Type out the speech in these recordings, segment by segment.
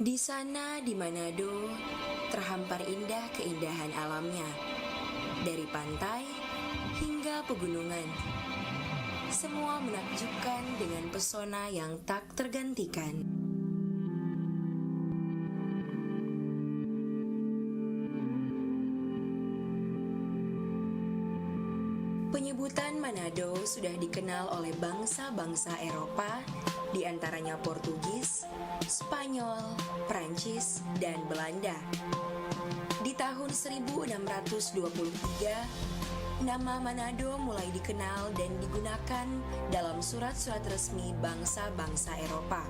Di sana, di Manado, terhampar indah keindahan alamnya. Dari pantai hingga pegunungan, semua menakjubkan dengan pesona yang tak tergantikan. Penyebutan Manado sudah dikenal oleh bangsa-bangsa Eropa, di antaranya Portugis, Spanyol, Prancis, dan Belanda. Di tahun 1623, nama Manado mulai dikenal dan digunakan dalam surat-surat resmi bangsa-bangsa Eropa.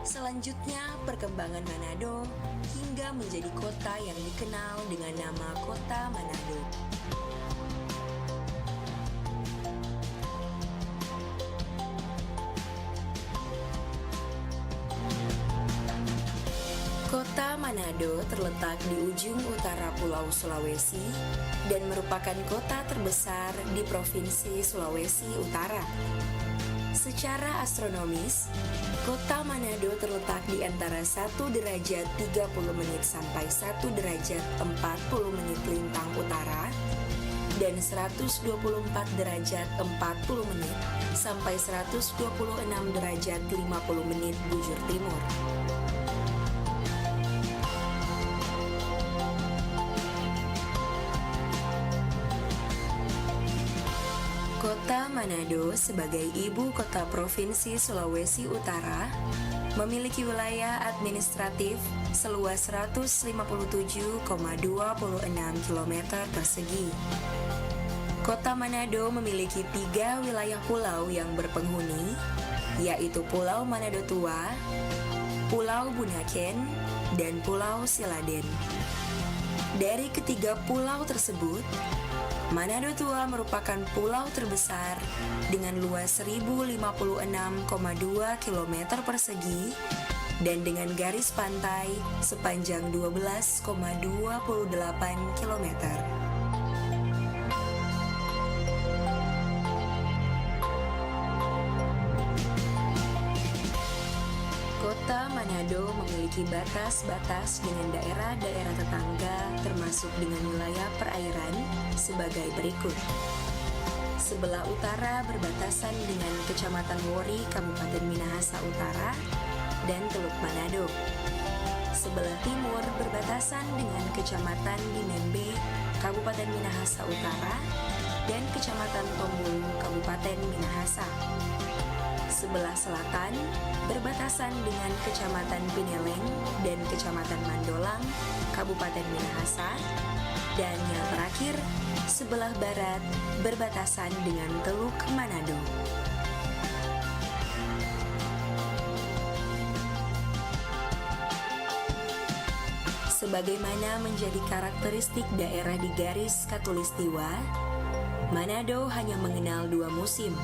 Selanjutnya, perkembangan Manado hingga menjadi kota yang dikenal dengan nama Kota Manado. Kota Manado terletak di ujung utara Pulau Sulawesi dan merupakan kota terbesar di Provinsi Sulawesi Utara. Secara astronomis, Kota Manado terletak di antara 1 derajat 30 menit sampai 1 derajat 40 menit lintang utara dan 124 derajat 40 menit sampai 126 derajat 50 menit bujur timur. Kota Manado sebagai ibu kota Provinsi Sulawesi Utara memiliki wilayah administratif seluas 157,26 km persegi. Kota Manado memiliki 3 wilayah pulau yang berpenghuni, yaitu Pulau Manado Tua, Pulau Bunaken, dan Pulau Siladen. Dari ketiga pulau tersebut, Manado Tua merupakan pulau terbesar dengan luas 1056,2 km persegi dan dengan garis pantai sepanjang 12,28 km. Kota Manado memiliki batas-batas dengan daerah-daerah tetangga termasuk dengan wilayah perairan sebagai berikut. Sebelah utara berbatasan dengan Kecamatan Wori, Kabupaten Minahasa Utara, dan Teluk Manado. Sebelah timur berbatasan dengan Kecamatan Dinembe, Kabupaten Minahasa Utara, dan Kecamatan Tombulu, Kabupaten Minahasa. Sebelah selatan berbatasan dengan Kecamatan Pineleng dan Kecamatan Mandolang, Kabupaten Minahasa, dan yang terakhir, sebelah barat berbatasan dengan Teluk Manado. Sebagaimana menjadi karakteristik daerah di garis khatulistiwa, Manado hanya mengenal 2 musim,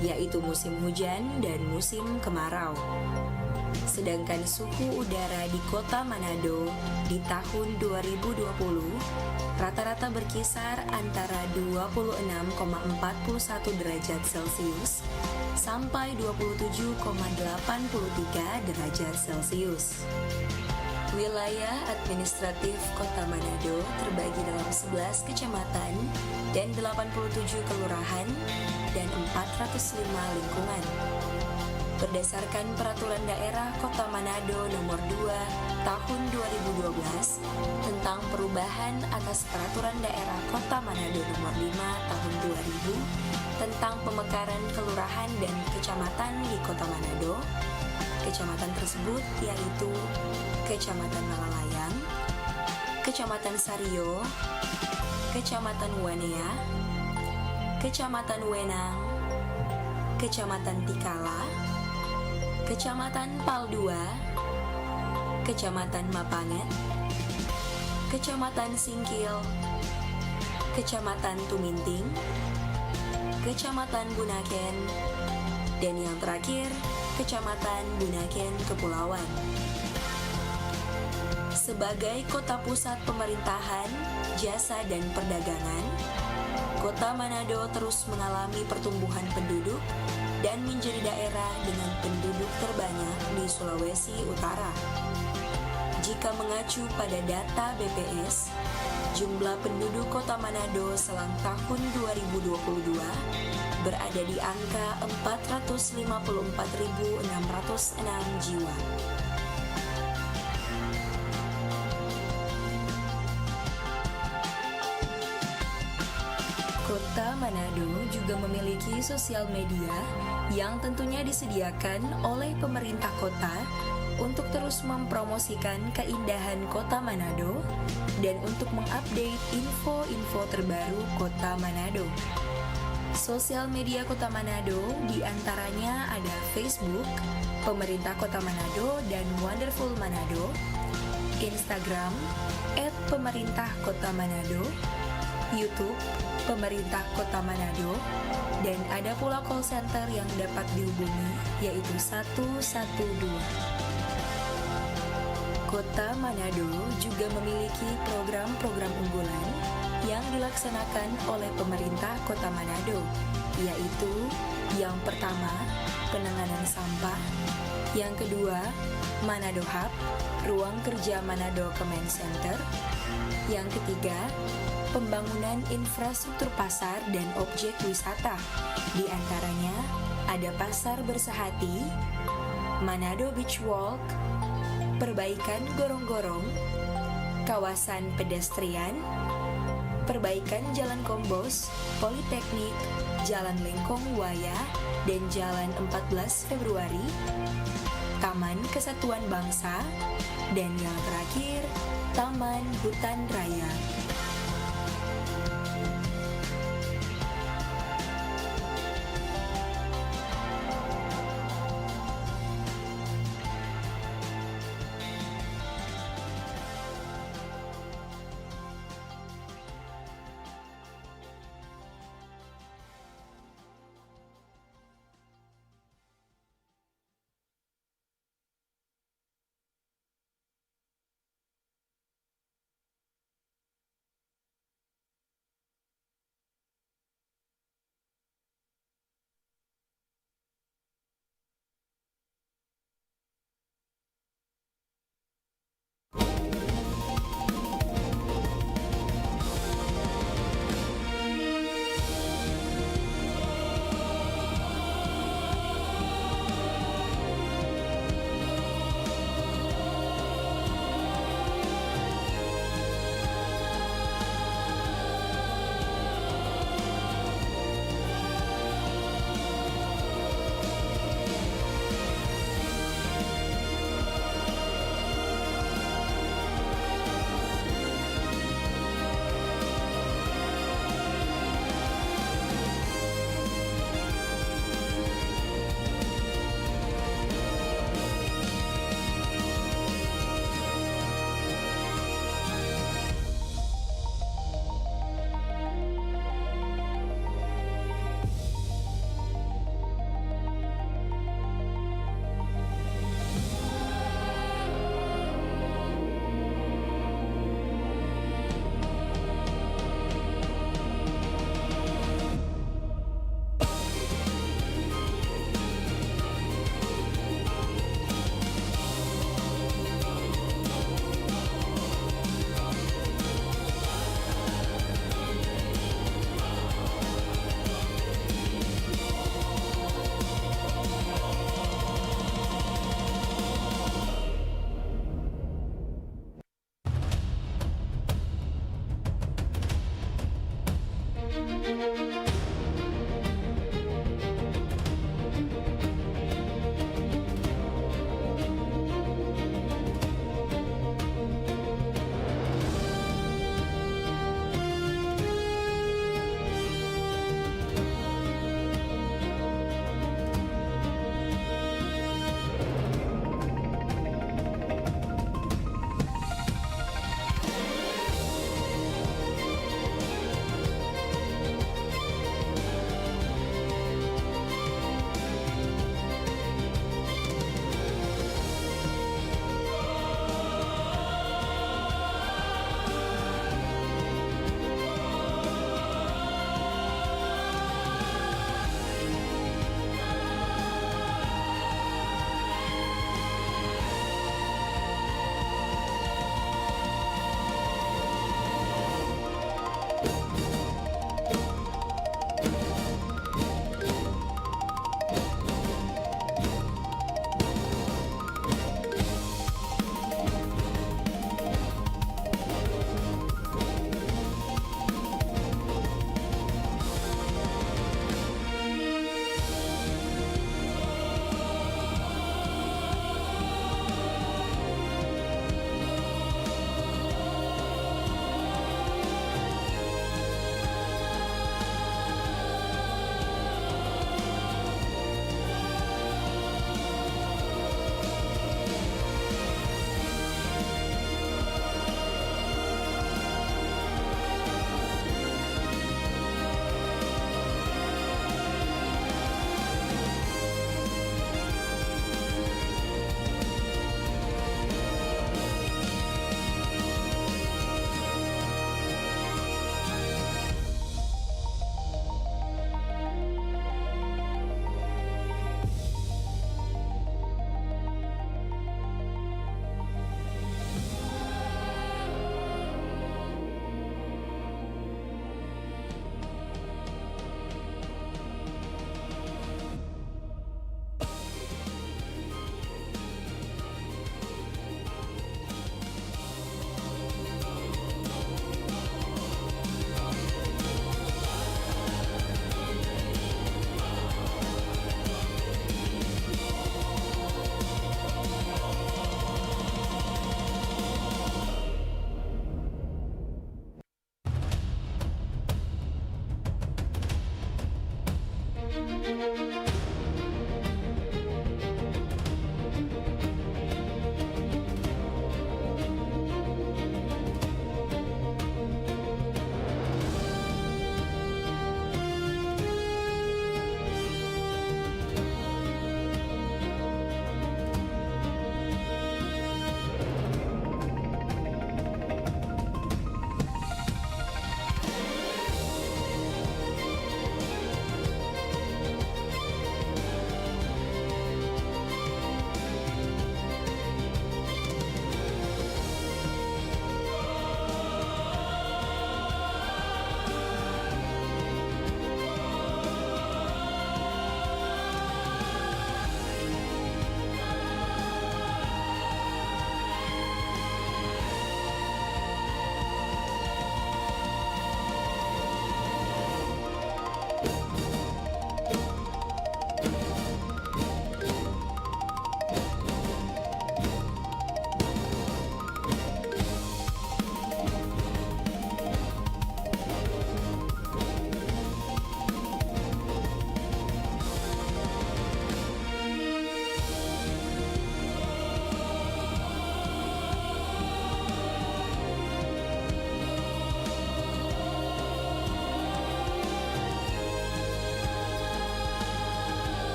yaitu musim hujan dan musim kemarau. Sedangkan suhu udara di kota Manado di tahun 2020 rata-rata berkisar antara 26,41 derajat Celcius sampai 27,83 derajat Celcius. Wilayah administratif Kota Manado terbagi dalam 11 kecamatan dan 87 kelurahan dan 405 lingkungan. Berdasarkan Peraturan Daerah Kota Manado Nomor 2 Tahun 2012 tentang perubahan atas Peraturan Daerah Kota Manado Nomor 5 Tahun 2000 tentang pemekaran kelurahan dan kecamatan di Kota Manado, kecamatan tersebut yaitu Kecamatan Malalayang, Kecamatan Sario, Kecamatan Wanea, Kecamatan Wenang, Kecamatan Tikala, Kecamatan Paldua, Kecamatan Mapanget, Kecamatan Singkil, Kecamatan Tuminting, Kecamatan Bunaken, dan yang terakhir, Kecamatan Bunaken Kepulauan. Sebagai kota pusat pemerintahan, jasa, dan perdagangan, Kota Manado terus mengalami pertumbuhan penduduk dan menjadi daerah dengan penduduk terbanyak di Sulawesi Utara. Jika mengacu pada data BPS, jumlah penduduk Kota Manado selang tahun 2022 berada di angka 454.606 jiwa. Kota Manado juga memiliki sosial media yang tentunya disediakan oleh pemerintah kota untuk terus mempromosikan keindahan Kota Manado dan untuk mengupdate info-info terbaru Kota Manado. Sosial media Kota Manado diantaranya ada Facebook, Pemerintah Kota Manado dan Wonderful Manado, Instagram, @pemerintah-kota-manado, YouTube, Pemerintah Kota Manado, dan ada pula call center yang dapat dihubungi, yaitu 112. Kota Manado juga memiliki program-program unggulan yang dilaksanakan oleh pemerintah Kota Manado, yaitu yang pertama, penanganan sampah, yang kedua, Manado Hub, ruang kerja Manado Command Center, yang ketiga, pembangunan infrastruktur pasar dan objek wisata. Di antaranya ada Pasar Bersehati, Manado Beach Walk, perbaikan gorong-gorong, kawasan pedestrian, perbaikan Jalan Kombos, Politeknik, Jalan Lengkong Waya, dan Jalan 14 Februari, Taman Kesatuan Bangsa, dan yang terakhir, Taman Hutan Raya.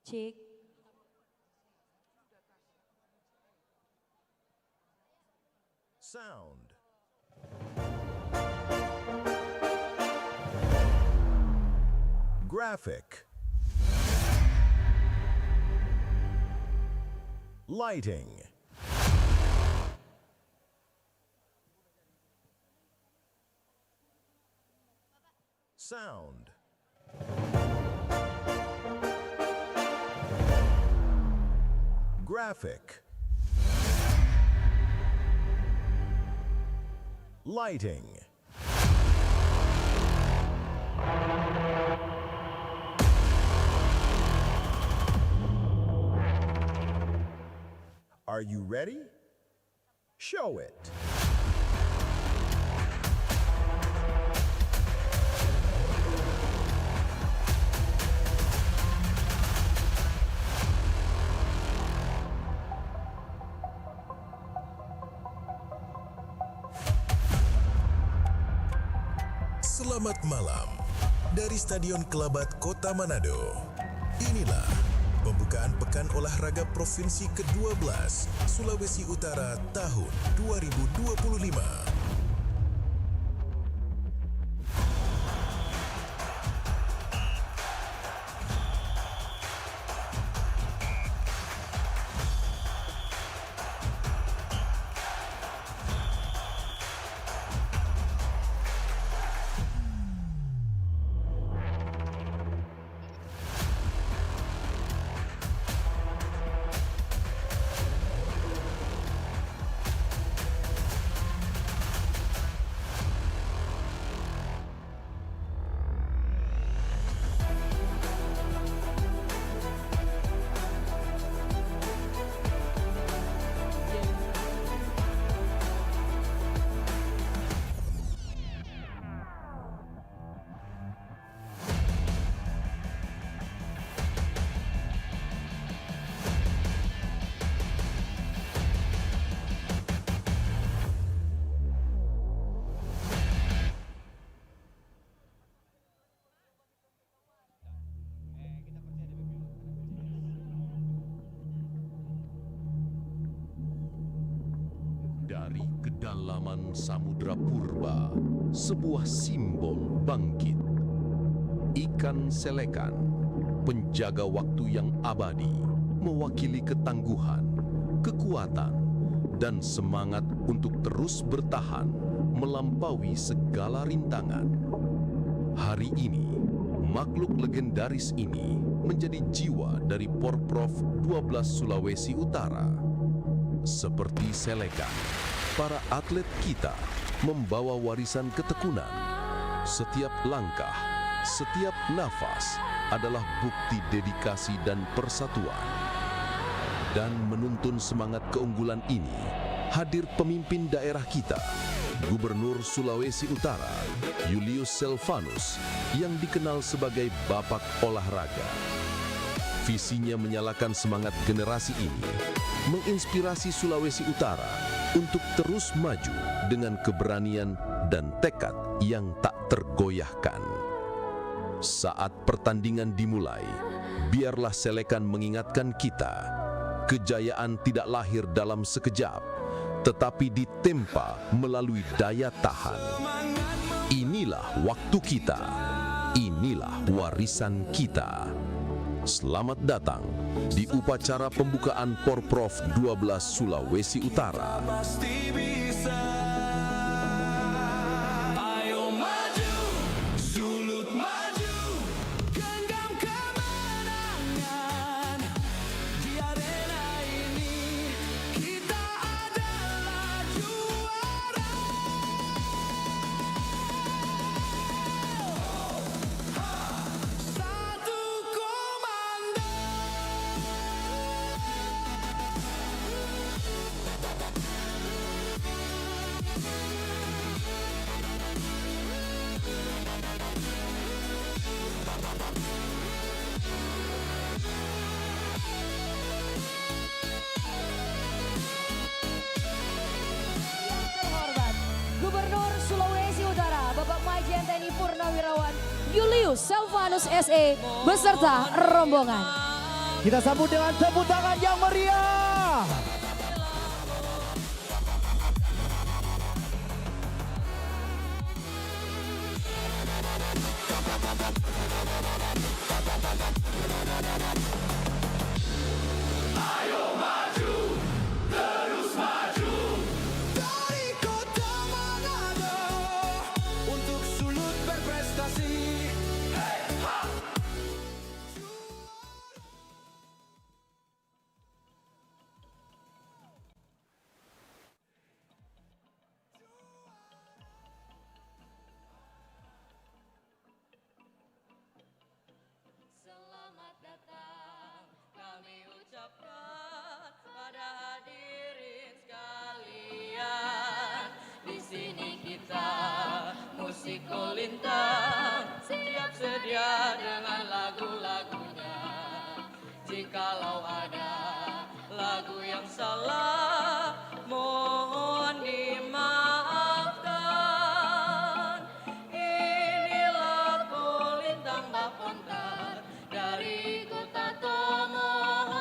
Cek. Sound. Graphic. Lighting. Sound. Graphic. Lighting. Are you ready? Show it. Selamat malam dari Stadion Kelabat Kota Manado. Inilah pembukaan Pekan Olahraga Provinsi ke-12 Sulawesi Utara tahun 2025. Dari kedalaman samudra purba, sebuah simbol bangkit. Ikan selekan, penjaga waktu yang abadi, mewakili ketangguhan, kekuatan, dan semangat untuk terus bertahan melampaui segala rintangan. Hari ini, makhluk legendaris ini menjadi jiwa dari Porprov 12 Sulawesi Utara. Seperti selekan, para atlet kita membawa warisan ketekunan. Setiap langkah, setiap nafas adalah bukti dedikasi dan persatuan. Dan menuntun semangat keunggulan ini, hadir pemimpin daerah kita, Gubernur Sulawesi Utara, Julius Selvanus, yang dikenal sebagai Bapak Olahraga. Visinya menyalakan semangat generasi ini, menginspirasi Sulawesi Utara untuk terus maju dengan keberanian dan tekad yang tak tergoyahkan. Saat pertandingan dimulai, biarlah selekan mengingatkan kita, kejayaan tidak lahir dalam sekejap, tetapi ditempa melalui daya tahan. Inilah waktu kita, inilah warisan kita. Selamat datang di upacara pembukaan Porprov 12 Sulawesi Utara. Pasti bisa. Ayo maju, sulut maju, genggam kemenangan. Di arena ini kita adalah juara. Satu komando. Terhormat Gubernur Sulawesi Utara Bapak Majen TNI Purnawirawan Julius Selvanus SE beserta rombongan. Kita sambut dengan tepuk tangan yang meriah. Dari kota Manado untuk Sulut berprestasi. Selamat datang kami ucapkan pada hadirin sekalian. Di sini kita musik kolintang, siap sedia dengan lagu-lagunya. Jikalau ada lagu yang salah, mohon dimaafkan. Inilah kolintang Bapontar dari kota Tomohon.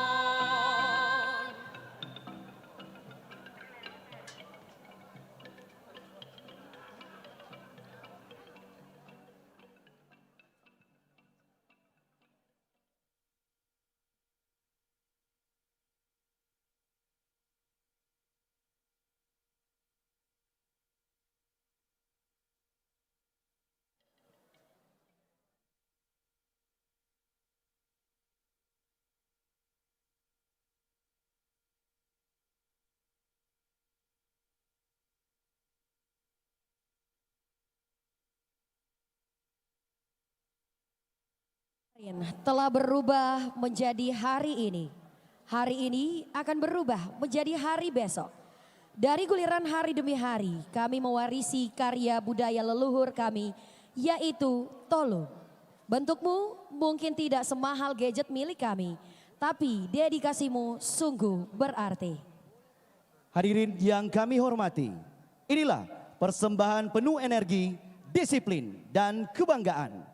Telah berubah menjadi hari ini. Hari ini akan berubah menjadi hari besok. Dari guliran hari demi hari, kami mewarisi karya budaya leluhur kami, yaitu tolo. Bentukmu mungkin tidak semahal gadget milik kami, tapi dedikasimu sungguh berarti. Hadirin yang kami hormati, inilah persembahan penuh energi, disiplin, dan kebanggaan.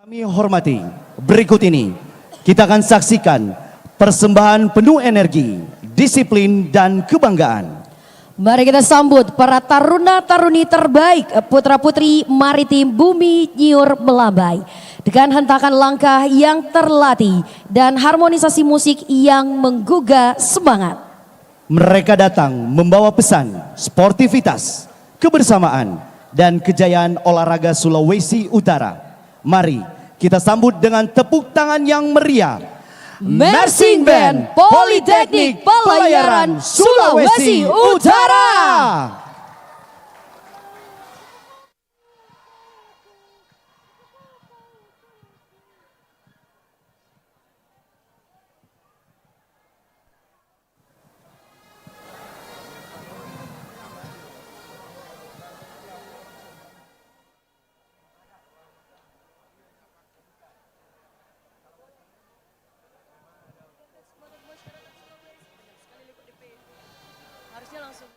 Kami hormati, berikut ini kita akan saksikan persembahan penuh energi, disiplin, dan kebanggaan. Mari kita sambut para taruna-taruni terbaik putra-putri maritim Bumi Nyiur Melambai dengan hentakan langkah yang terlatih dan harmonisasi musik yang menggugah semangat. Mereka datang membawa pesan sportivitas, kebersamaan, dan kejayaan olahraga Sulawesi Utara. Mari kita sambut dengan tepuk tangan yang meriah. Marching Band Politeknik Pelayaran Sulawesi Utara. Harusnya langsung.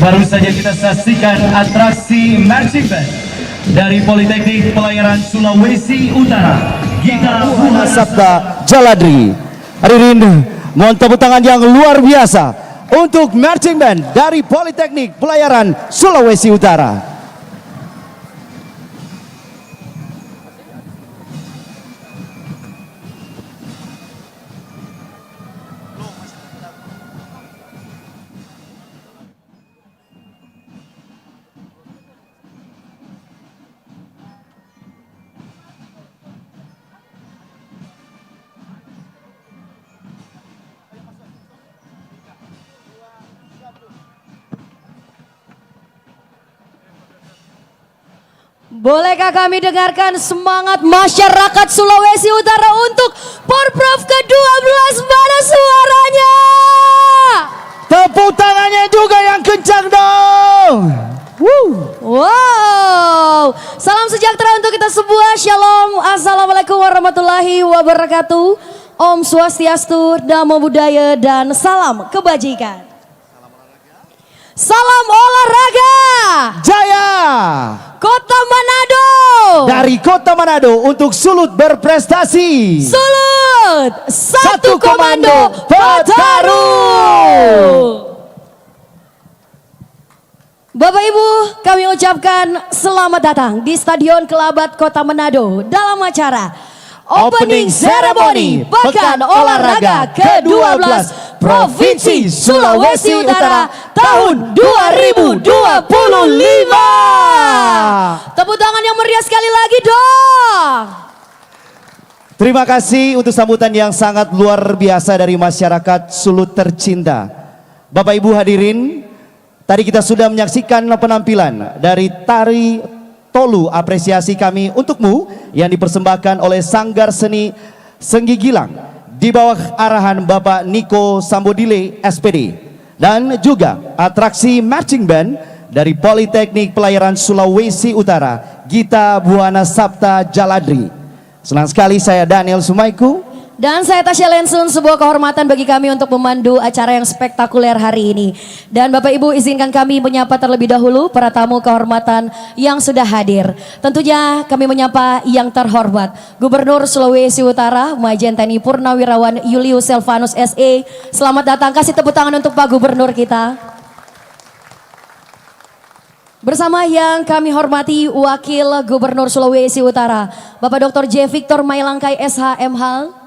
Baru saja kita saksikan atraksi marching band dari Politeknik Pelayaran Sulawesi Utara, Gita Buana Sabta Jaladri. Hadirin, mohon tepuk tangan yang luar biasa untuk marching band dari Politeknik Pelayaran Sulawesi Utara. Bolehkah kami dengarkan semangat masyarakat Sulawesi Utara untuk Porprov ke-12, mana suaranya? Tepuk tangannya juga yang kencang dong. Wow, salam sejahtera untuk kita semua. Shalom, assalamualaikum warahmatullahi wabarakatuh. Om Swastiastu, Namo Buddhaya, dan salam kebajikan. Salam olahraga Jaya Kota Manado. dari Kota Manado untuk Sulut berprestasi. Sulut satu komando Pataru. Bapak Ibu, kami ucapkan selamat datang di Stadion Kelabat Kota Manado dalam acara Opening Ceremony Pekan Olahraga ke-12 Provinsi Sulawesi Utara tahun 2025. Tepuk tangan yang meriah sekali lagi dong. Terima kasih untuk sambutan yang sangat luar biasa dari masyarakat Sulut tercinta. Bapak Ibu hadirin, tadi kita sudah menyaksikan penampilan dari tari Tolu apresiasi kami untukmu yang dipersembahkan oleh Sanggar Seni Senggi Gilang di bawah arahan Bapak Niko Sambodile SPD, dan juga atraksi marching band dari Politeknik Pelayaran Sulawesi Utara, Gita Buana Sabta Jaladri. Senang sekali saya Daniel Sumaiku. Dan saya Tasya Lensun, sebuah kehormatan bagi kami untuk memandu acara yang spektakuler hari ini. Dan Bapak Ibu izinkan kami menyapa terlebih dahulu para tamu kehormatan yang sudah hadir. Tentunya kami menyapa yang terhormat Gubernur Sulawesi Utara Majen TNI Purnawirawan Julius Selvanus SE. Selamat datang, kasih tepuk tangan untuk Pak Gubernur kita. Bersama yang kami hormati Wakil Gubernur Sulawesi Utara Bapak Dr. J. Victor Mailangkai SHMH.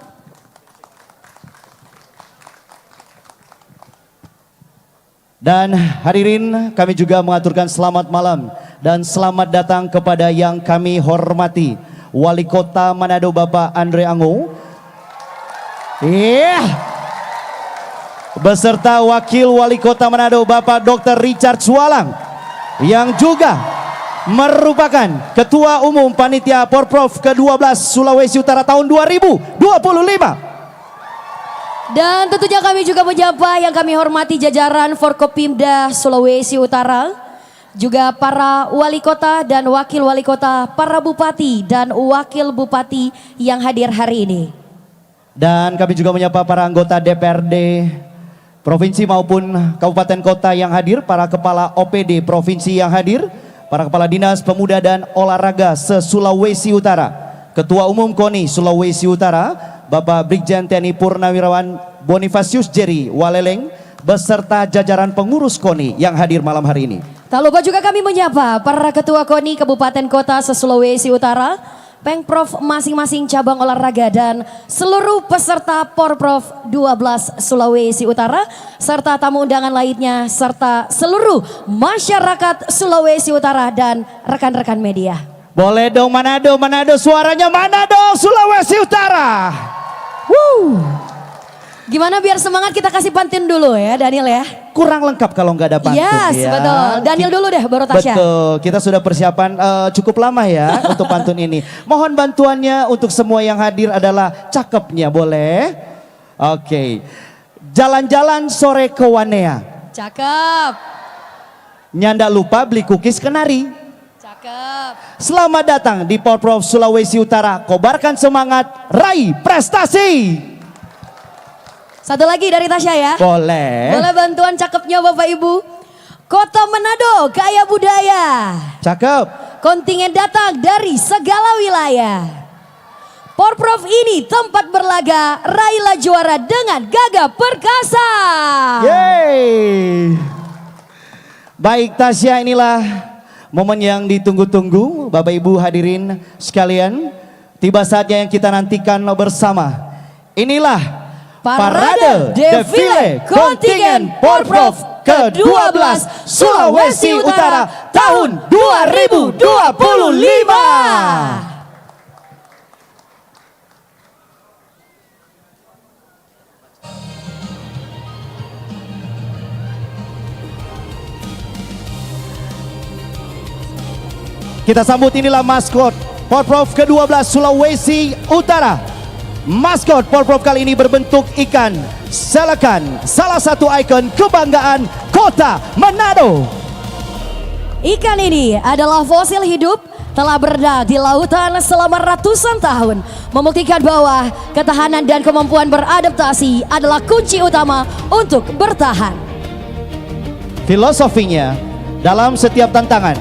Dan hadirin, kami juga mengaturkan selamat malam dan selamat datang kepada yang kami hormati Wali Kota Manado Bapak Andre Ango, beserta Wakil Wali Kota Manado Bapak Dr. Richard Sualang, yang juga merupakan Ketua Umum Panitia Porprov ke-12 Sulawesi Utara tahun 2025. Dan tentunya kami juga menyapa yang kami hormati jajaran Forkopimda Sulawesi Utara, juga para wali kota dan wakil wali kota, para bupati dan wakil bupati yang hadir hari ini. Dan kami juga menyapa para anggota DPRD provinsi maupun kabupaten kota yang hadir, para kepala OPD provinsi yang hadir, para kepala dinas pemuda dan olahraga se-Sulawesi Utara, Ketua Umum KONI Sulawesi Utara Bapak Brigjen TNI Purnawirawan Bonifacius Jerry Waleleng, beserta jajaran pengurus KONI yang hadir malam hari ini. Tak lupa juga kami menyapa para ketua KONI Kabupaten Kota se-Sulawesi Utara, Pengprov masing-masing cabang olahraga, dan seluruh peserta Porprov 12 Sulawesi Utara, serta tamu undangan lainnya, serta seluruh masyarakat Sulawesi Utara dan rekan-rekan media. Boleh dong Manado, Manado, suaranya Manado, Sulawesi Utara. Gimana biar semangat, kita kasih pantun dulu ya Daniel ya. Kurang lengkap kalau nggak ada pantun. Yes, ya. betul. Daniel dulu deh, baru Tasya. Betul, kita sudah persiapan cukup lama ya untuk pantun ini. Mohon bantuannya untuk semua yang hadir adalah cakepnya, boleh? Oke. Jalan-jalan sore ke Wanea. Cakep. Nyanda lupa beli cookies kenari. Cakep. Selamat datang di Porprov Sulawesi Utara. Kobarkan semangat, raih prestasi. Satu lagi dari Tasya ya. Boleh. Boleh bantuan cakepnya Bapak Ibu. Kota Manado kaya budaya. Cakep. Kontingen datang dari segala wilayah. Porprov ini tempat berlaga, raihlah juara dengan gagah perkasa. Yeay. Baik Tasya, inilah momen yang ditunggu-tunggu Bapak Ibu hadirin sekalian. Tiba saatnya yang kita nantikan bersama. Inilah Parade Defile Kontingen Porprov ke-12 Sulawesi Utara tahun 2025. Kita sambut, inilah maskot Porprov ke-12 Sulawesi Utara. Maskot Porprov kali ini berbentuk ikan selekan, salah satu ikon kebanggaan Kota Manado. Ikan ini adalah fosil hidup, telah berenang di lautan selama ratusan tahun, membuktikan bahwa ketahanan dan kemampuan beradaptasi adalah kunci utama untuk bertahan. Filosofinya, dalam setiap tantangan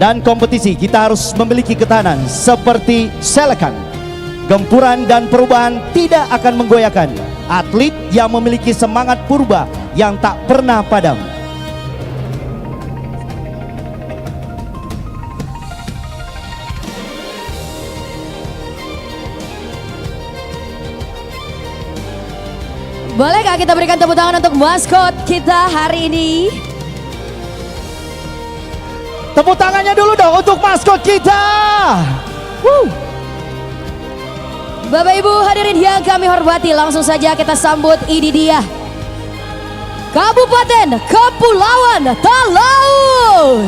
dan kompetisi kita harus memiliki ketahanan seperti selekan. Gempuran dan perubahan tidak akan menggoyahkan atlet yang memiliki semangat purba yang tak pernah padam. Bolehkah kita berikan tepuk tangan untuk maskot kita hari ini? Tepuk tangannya dulu dong untuk maskot kita. Bapak Ibu hadirin yang kami hormati, langsung saja kita sambut, ini dia Kabupaten Kepulauan Talaut.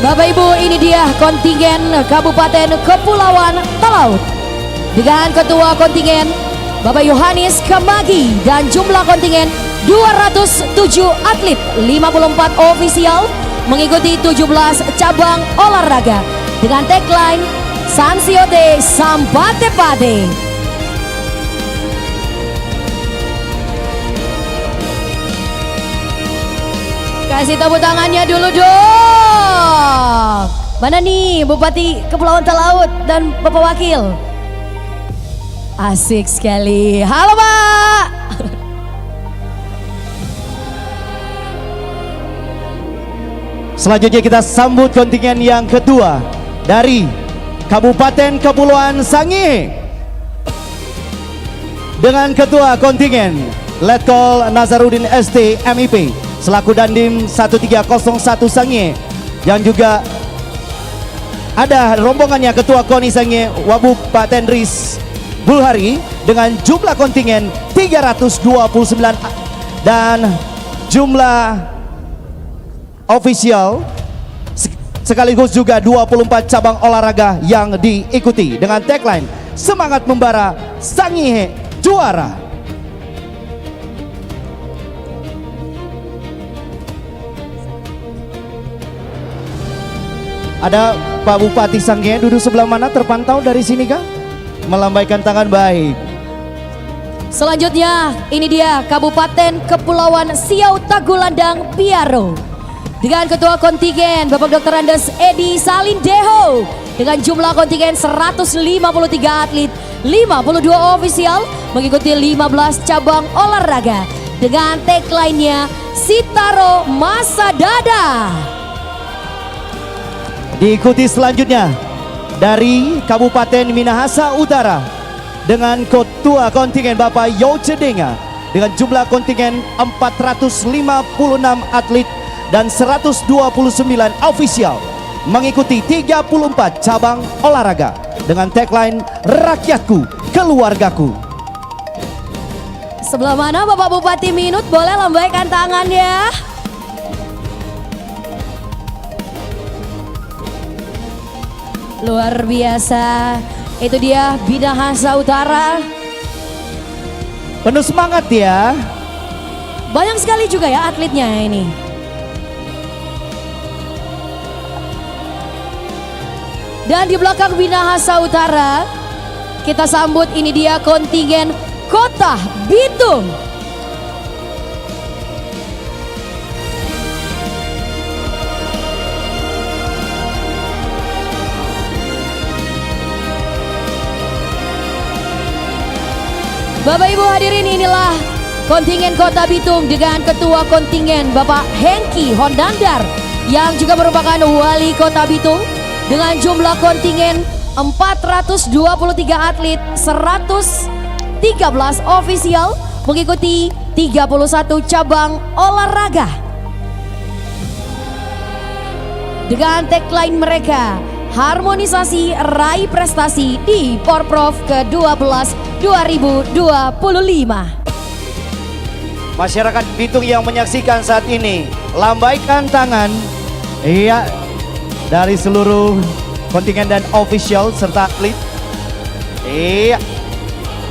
Bapak Ibu, ini dia kontingen Kabupaten Kepulauan Talaut dengan ketua kontingen Bapak Yohanes Kemagi dan jumlah kontingen 207 atlet, 54 ofisial mengikuti 17 cabang olahraga dengan tagline Sansiote Sampate Pate. Kasih tepuk tangannya dulu dong. Mana nih Bupati Kepulauan Talaut dan Bapak Wakil? Asik sekali. Halo Pak. Selanjutnya kita sambut kontingen yang kedua dari Kabupaten Kepulauan Sangihe dengan ketua kontingen Letkol Nazarudin ST MIP selaku Dandim 1301 Sangihe, yang juga ada rombongannya Ketua KONI Sangihe Wabub Pak Tendris Bulhari dengan jumlah kontingen 329 dan jumlah ofisial sekaligus juga 24 cabang olahraga yang diikuti dengan tagline Semangat Membara, Sangihe Juara. Ada Pak Bupati Sangihe duduk sebelah mana, terpantau dari sini kah? Melambaikan tangan, baik. Selanjutnya ini dia Kabupaten Kepulauan Siau Tagulandang Piaro dengan ketua kontingen Bapak Dr. Andes Edi Salindeho dengan jumlah kontingen 153 atlet, 52 ofisial mengikuti 15 cabang olahraga dengan tagline-nya Sitaro Masa Dada. Diikuti selanjutnya dari Kabupaten Minahasa Utara dengan ketua kontingen Bapak Yocedenga dengan jumlah kontingen 456 atlet dan 129 ofisial mengikuti 34 cabang olahraga dengan tagline Rakyatku Keluargaku. Sebelah mana Bapak Bupati Minut, boleh lambaikan tangan ya. Luar biasa, itu dia Minahasa Utara. Penuh semangat ya. Banyak sekali juga ya atletnya ini. Dan di belakang Minahasa Utara, kita sambut ini dia kontingen Kota Bitung. Bapak Ibu hadirin, inilah kontingen Kota Bitung dengan ketua kontingen Bapak Hengki Hondandar yang juga merupakan wali Kota Bitung dengan jumlah kontingen 423 atlet, 113 ofisial mengikuti 31 cabang olahraga. Dengan tagline mereka, harmonisasi raih prestasi di Porprov ke-12 2025. Masyarakat Bitung yang menyaksikan saat ini, lambaikan tangan. Iya, dari seluruh kontingen dan official serta atlet. Iya.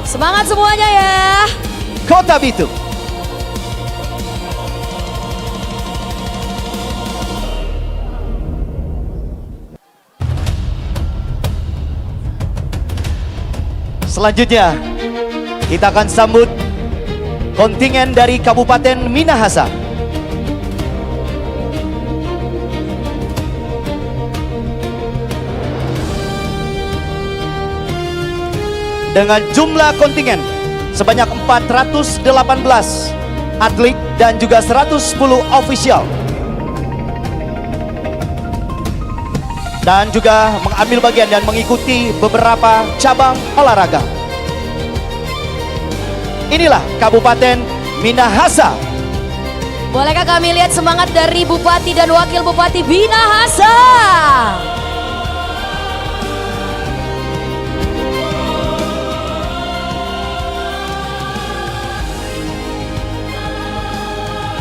Semangat semuanya ya. Kota Bitung. Selanjutnya, kita akan sambut kontingen dari Kabupaten Minahasa. Dengan jumlah kontingen sebanyak 418 atlet dan juga 110 official. Dan juga mengambil bagian dan mengikuti beberapa cabang olahraga. Inilah Kabupaten Minahasa. Bolehkah kami lihat semangat dari Bupati dan Wakil Bupati Minahasa?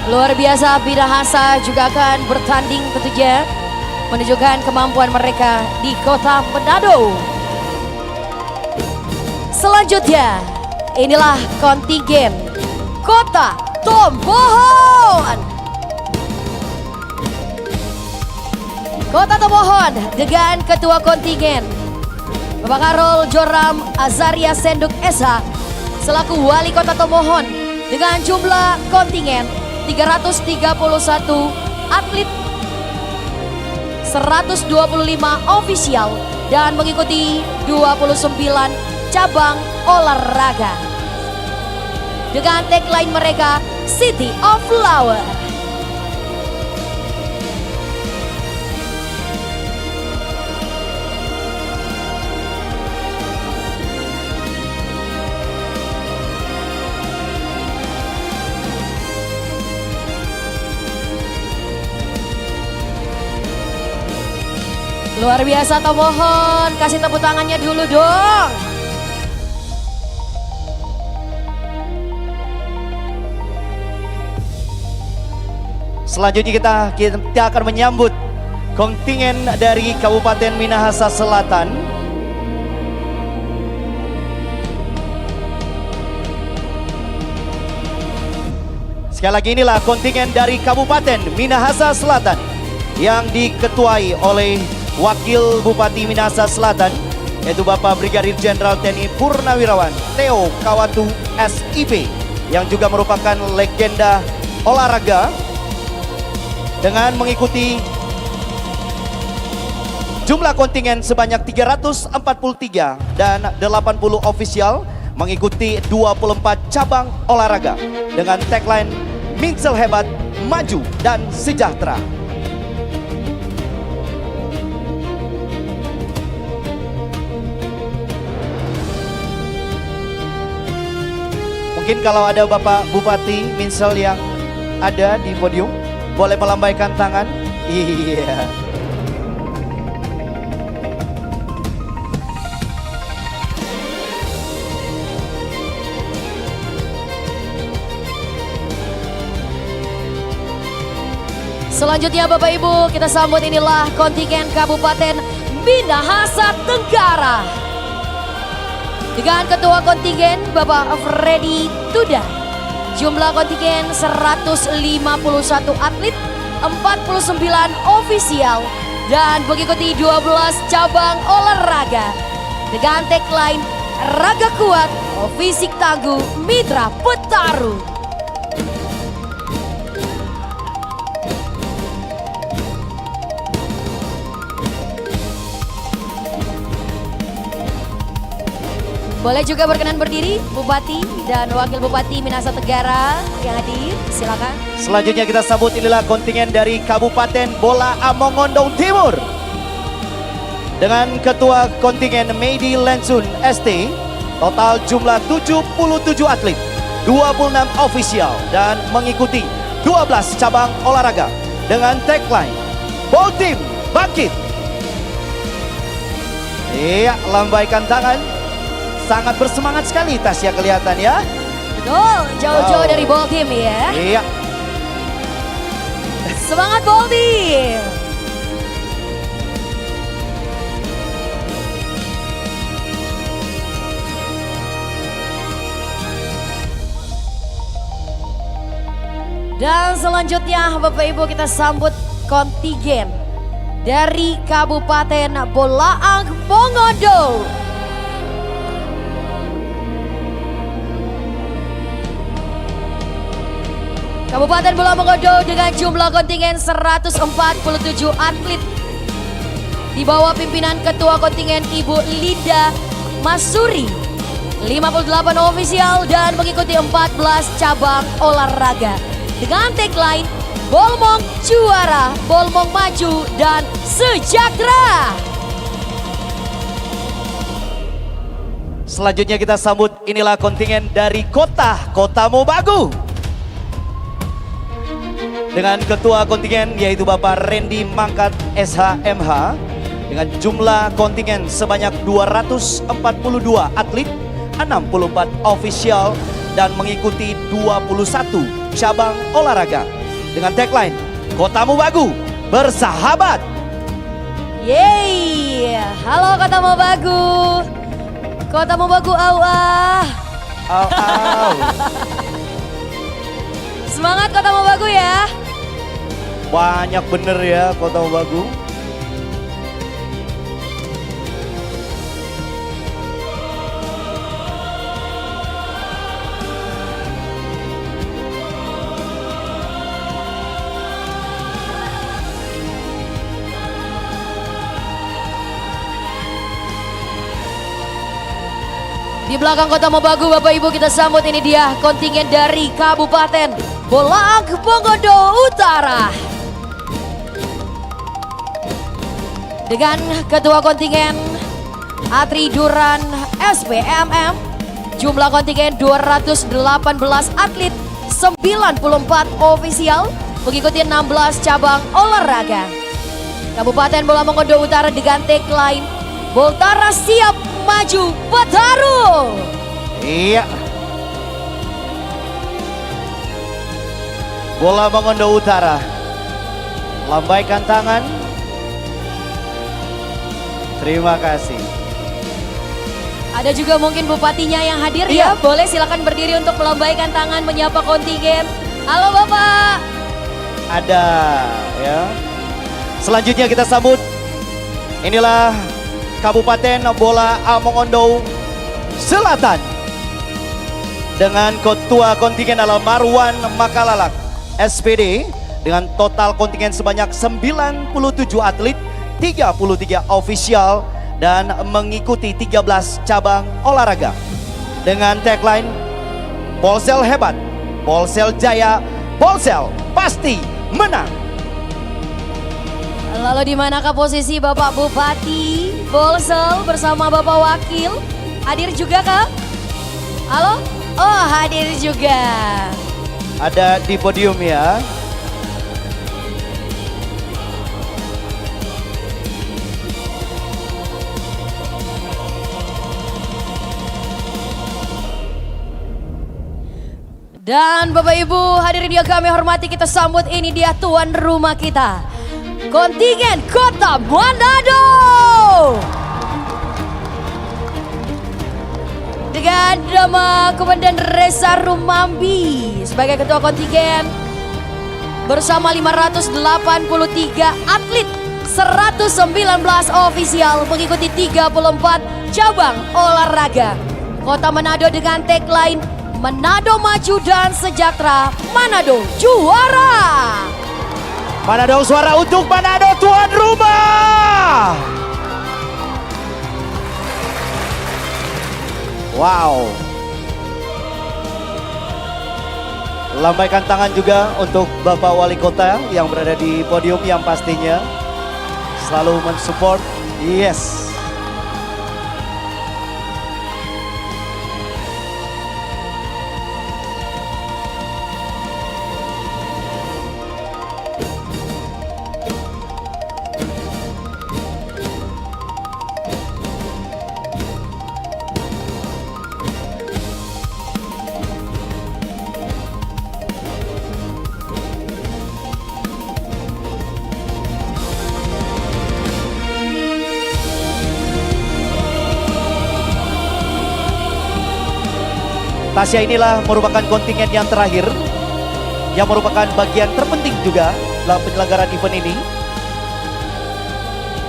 Luar biasa, Minahasa juga akan bertanding tentunya menunjukkan kemampuan mereka di Kota Manado. Selanjutnya, inilah kontingen Kota Tomohon. Kota Tomohon dengan ketua kontingen Bapak Karol Joram Azaria Senduk Esa selaku wali Kota Tomohon dengan jumlah kontingen 331 atlet, 125 ofisial dan mengikuti 29 cabang olahraga. Dengan tagline mereka, City of Flower. Luar biasa Tomohon, kasih tepuk tangannya dulu dong. Selanjutnya kita akan menyambut kontingen dari Kabupaten Minahasa Selatan. Sekali lagi, inilah kontingen dari Kabupaten Minahasa Selatan yang diketuai oleh Wakil Bupati Minahasa Selatan, yaitu Bapak Brigadir Jenderal TNI Purnawirawan Theo Kawatu SIP, yang juga merupakan legenda olahraga dengan mengikuti jumlah kontingen sebanyak 343 dan 80 ofisial mengikuti 24 cabang olahraga dengan tagline Minsel Hebat, Maju dan Sejahtera. Mungkin kalau ada Bapak Bupati Minsel yang ada di podium, boleh melambaikan tangan. Iya. Selanjutnya Bapak Ibu kita sambut inilah kontingen Kabupaten Minahasa Tenggara. Dengan ketua kontingen Bapak Freddy Tuda. Jumlah kontingen 151 atlet, 49 ofisial dan mengikuti 12 cabang olahraga. Dengan tagline Raga Kuat, Fisik Tangguh, Mitra Petaru. Boleh juga berkenan berdiri Bupati dan Wakil Bupati Minahasa Tenggara yang hadir, silakan. Selanjutnya kita sambut inilah kontingen dari Kabupaten Bola Amongondong Timur. Dengan ketua kontingen Medi Lensun ST, total jumlah 77 atlet, 26 ofisial dan mengikuti 12 cabang olahraga dengan tagline Ball Team Bangkit. Iya, lambaikan tangan. Sangat bersemangat sekali Tasya kelihatan ya. Betul, jauh-jauh dari Ball Team ya. Iya. Semangat Ball Team. Dan selanjutnya Bapak Ibu kita sambut kontingen dari Kabupaten Bolaang Mongondo. Kabupaten Bola Mongondo dengan jumlah kontingen 147 atlet. Di bawah pimpinan ketua kontingen Ibu Linda Masuri. 58 ofisial dan mengikuti 14 cabang olahraga. Dengan tagline Bolmong Juara, Bolmong Maju dan Sejahtera. Selanjutnya kita sambut inilah kontingen dari Kota Mobagu. Dengan ketua kontingen yaitu Bapak Randy Mangkat SHMH dengan jumlah kontingen sebanyak 242 atlet, 64 ofisial dan mengikuti 21 cabang olahraga dengan tagline Kota Mobagu bersahabat. Yeay, halo Kota Mobagu. Kota Mobagu au. Semangat Kota Mobagu ya. Banyak bener ya Kota Mobagu. Di belakang Kota Mobagu Bapak Ibu kita sambut ini dia kontingen dari Kabupaten Bolaang Mongondo Utara. Dengan ketua kontingen Atri Duran SPMM, jumlah kontingen 218 atlet, 94 ofisial, mengikuti 16 cabang olahraga. Kabupaten Bola Mongondo Utara dengan tagline Boltara siap maju bertarung. Iya. Bola Mongondo Utara. Lambaikan tangan. Terima kasih. Ada juga mungkin bupatinya yang hadir Iya. ya. Boleh silakan berdiri untuk melambaikan tangan menyapa kontingen. Halo Bapak. Ada ya. Selanjutnya kita sambut. Inilah Kabupaten Bola Mongondo Selatan. Dengan ketua kontingen adalah Marwan Makalalak SPD dengan total kontingen sebanyak 97 atlet, 33 ofisial dan mengikuti 13 cabang olahraga. Dengan tagline Polsel hebat, Polsel jaya, Polsel pasti menang. Lalu di manakah posisi Bapak Bupati Polsel bersama Bapak Wakil? Hadir juga kah? Halo? Oh, hadir juga. Ada di podium ya. Dan Bapak Ibu hadirin yang kami hormati, kita sambut ini dia tuan rumah kita, kontingen Kota Manado. Dengan nama Komandan Reza Rumambi sebagai ketua kontingen bersama 583 atlet 119 ofisial mengikuti 34 cabang olahraga. Kota Manado dengan tagline Manado maju dan sejahtera, Manado juara. Mana dong suara untuk Manado tuan rumah. Wow. Lambaikan tangan juga untuk Bapak Wali Kota yang berada di podium yang pastinya selalu mensupport. Yes. Tasya inilah merupakan kontingen yang terakhir, yang merupakan bagian terpenting juga dalam penyelenggaraan event ini.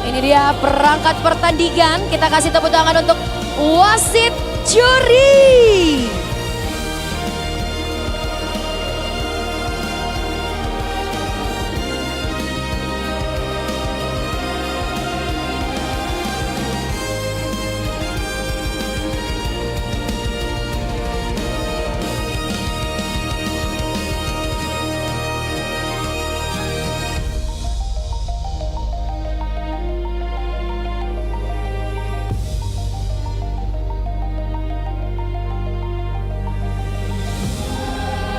Ini dia perangkat pertandingan, kita kasih tepuk tangan untuk wasit juri.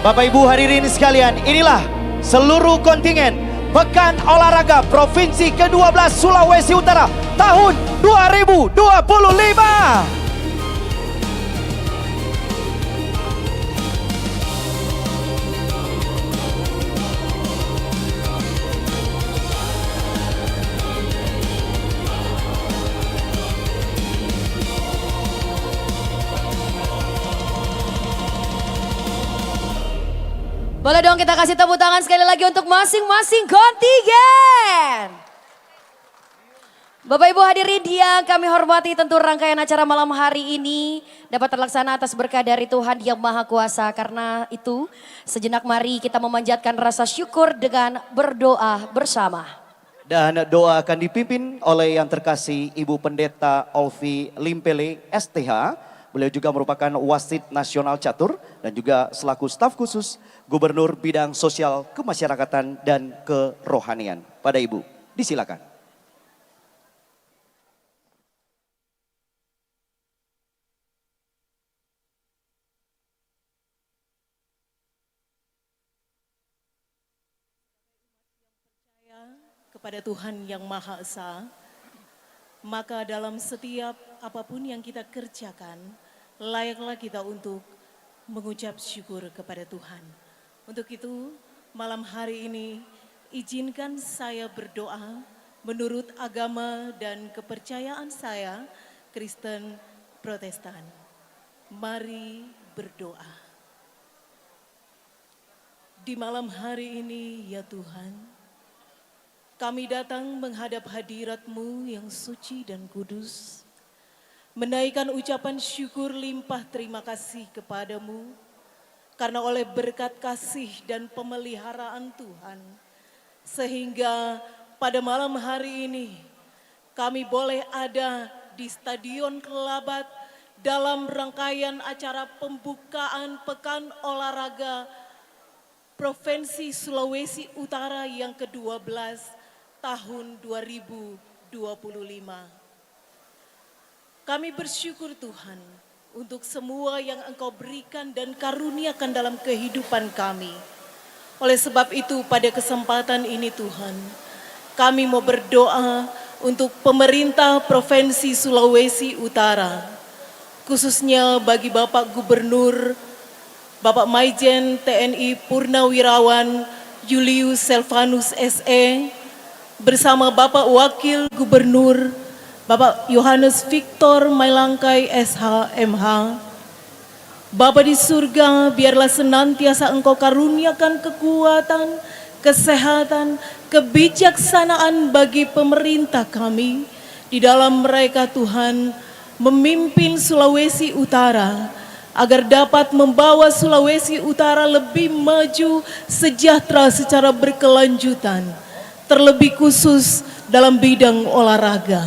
Bapak Ibu hadirin sekalian, inilah seluruh kontingen Pekan Olahraga Provinsi ke-12 Sulawesi Utara tahun 2025. Boleh dong kita kasih tepuk tangan sekali lagi untuk masing-masing kontingen. Bapak Ibu hadirin yang kami hormati, tentu rangkaian acara malam hari ini dapat terlaksana atas berkah dari Tuhan Yang Maha Kuasa. Karena itu sejenak mari kita memanjatkan rasa syukur dengan berdoa bersama. Dan doa akan dipimpin oleh yang terkasih Ibu Pendeta Olvi Limpele STH. Beliau juga merupakan wasit nasional catur dan juga selaku staf khusus Gubernur Bidang Sosial Kemasyarakatan dan Kerohanian. Pada Ibu, disilakan. Kepada Tuhan Yang Maha Esa, maka dalam setiap apapun yang kita kerjakan, layaklah kita untuk mengucap syukur kepada Tuhan. Untuk itu, malam hari ini, izinkan saya berdoa menurut agama dan kepercayaan saya, Kristen Protestan. Mari berdoa. Di malam hari ini, ya Tuhan, kami datang menghadap hadirat-Mu yang suci dan kudus, menaikkan ucapan syukur limpah terima kasih kepadamu, karena oleh berkat kasih dan pemeliharaan Tuhan, sehingga pada malam hari ini kami boleh ada di Stadion Kelabat dalam rangkaian acara pembukaan Pekan Olahraga Provinsi Sulawesi Utara yang ke-12 tahun 2025. Kami bersyukur Tuhan untuk semua yang Engkau berikan dan karuniakan dalam kehidupan kami. Oleh sebab itu pada kesempatan ini Tuhan, kami mau berdoa untuk pemerintah Provinsi Sulawesi Utara, khususnya bagi Bapak Gubernur Bapak Maijen TNI Purnawirawan Julius Selvanus SE, bersama Bapak Wakil Gubernur Bapak Yohanes Victor Mailangkai SH MH. Bapa di surga, biarlah senantiasa Engkau karuniakan kekuatan, kesehatan, kebijaksanaan bagi pemerintah kami. Di dalam mereka Tuhan memimpin Sulawesi Utara, agar dapat membawa Sulawesi Utara lebih maju, sejahtera secara berkelanjutan, terlebih khusus dalam bidang olahraga.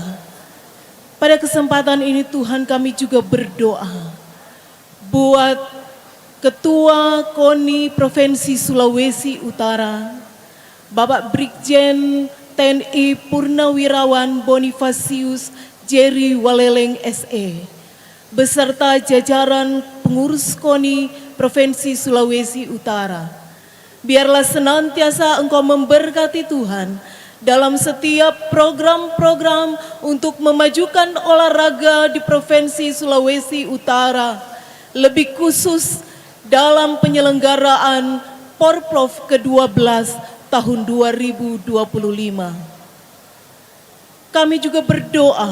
Pada kesempatan ini Tuhan, kami juga berdoa buat Ketua KONI Provinsi Sulawesi Utara, Bapak Brigjen TNI Purnawirawan Bonifasius Jerry Waleleng SE, beserta jajaran pengurus KONI Provinsi Sulawesi Utara. Biarlah senantiasa Engkau memberkati Tuhan dalam setiap program-program untuk memajukan olahraga di Provinsi Sulawesi Utara, lebih khusus dalam penyelenggaraan Porprov ke-12 tahun 2025. Kami juga berdoa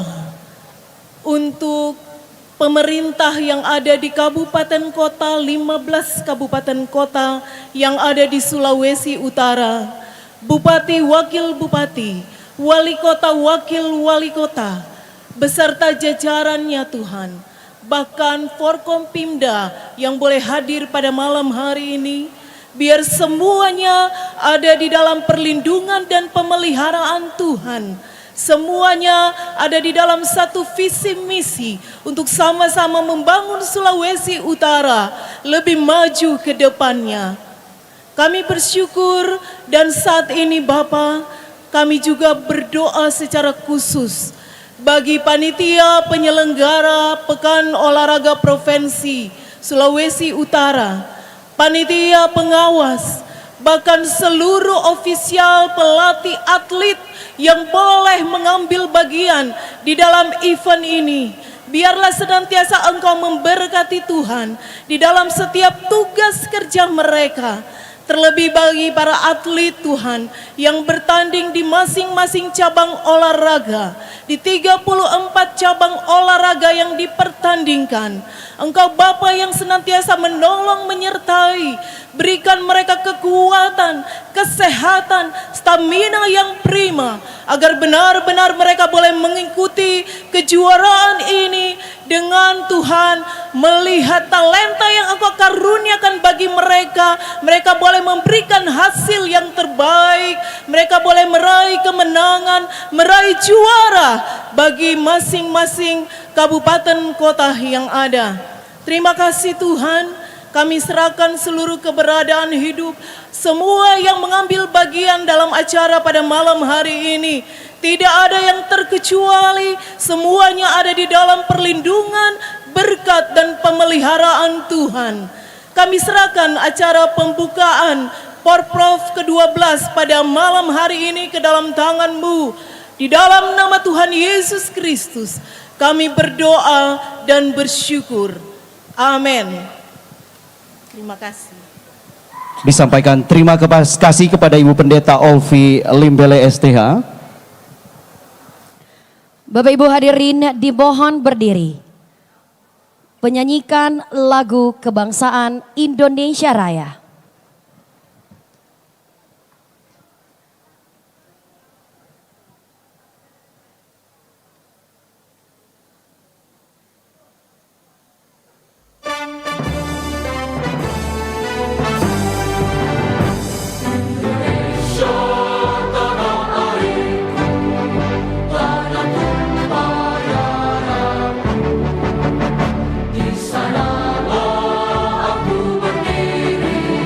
untuk pemerintah yang ada di kabupaten kota, 15 kabupaten kota yang ada di Sulawesi Utara, bupati, wakil bupati, wali kota, wakil wali kota, beserta jajarannya Tuhan, bahkan Forkompimda yang boleh hadir pada malam hari ini, biar semuanya ada di dalam perlindungan dan pemeliharaan Tuhan. Semuanya ada di dalam satu visi misi untuk sama-sama membangun Sulawesi Utara lebih maju ke depannya. Kami bersyukur dan saat ini Bapa, kami juga berdoa secara khusus bagi panitia penyelenggara Pekan Olahraga Provinsi Sulawesi Utara, panitia pengawas, bahkan seluruh ofisial pelatih atlet yang boleh mengambil bagian di dalam event ini. Biarlah senantiasa Engkau memberkati Tuhan di dalam setiap tugas kerja mereka. Terlebih bagi para atlet Tuhan yang bertanding di masing-masing cabang olahraga, di 34 cabang olahraga yang dipertandingkan. Engkau Bapa yang senantiasa menolong menyertai, berikan mereka kekuatan, kesehatan, stamina yang prima, agar benar-benar mereka boleh mengikuti kejuaraan ini dengan Tuhan melihat talenta yang Engkau karuniakan bagi mereka. Mereka boleh memberikan hasil yang terbaik, mereka boleh meraih kemenangan, meraih juara bagi masing-masing kabupaten kota yang ada. Terima kasih Tuhan, kami serahkan seluruh keberadaan hidup semua yang mengambil bagian dalam acara pada malam hari ini. Tidak ada yang terkecuali, semuanya ada di dalam perlindungan, berkat dan pemeliharaan Tuhan. Kami serahkan acara pembukaan Porprov ke-12 pada malam hari ini ke dalam tangan-Mu. Di dalam nama Tuhan Yesus Kristus, kami berdoa dan bersyukur. Amin. Terima kasih. Disampaikan terima kasih kepada Ibu Pendeta Olvi Limbele STH. Bapak Ibu hadirin dimohon berdiri. Menyanyikan lagu kebangsaan Indonesia Raya. Di sanalah aku berdiri.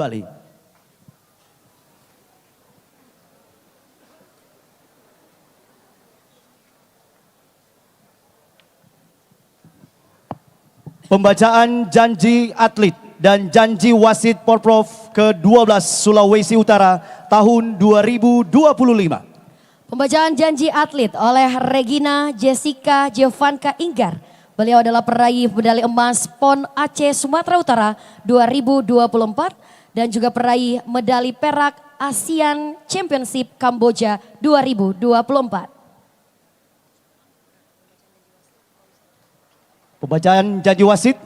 kembali. Pembacaan janji atlet dan janji wasit Porprov ke-12 Sulawesi Utara tahun 2025. Pembacaan janji atlet oleh Regina Jessica Jovanka Inggar. Beliau adalah peraih medali emas PON Aceh Sumatera Utara 2024 dan juga peraih medali perak ASEAN Championship Kamboja 2024. Pembacaan janji wasit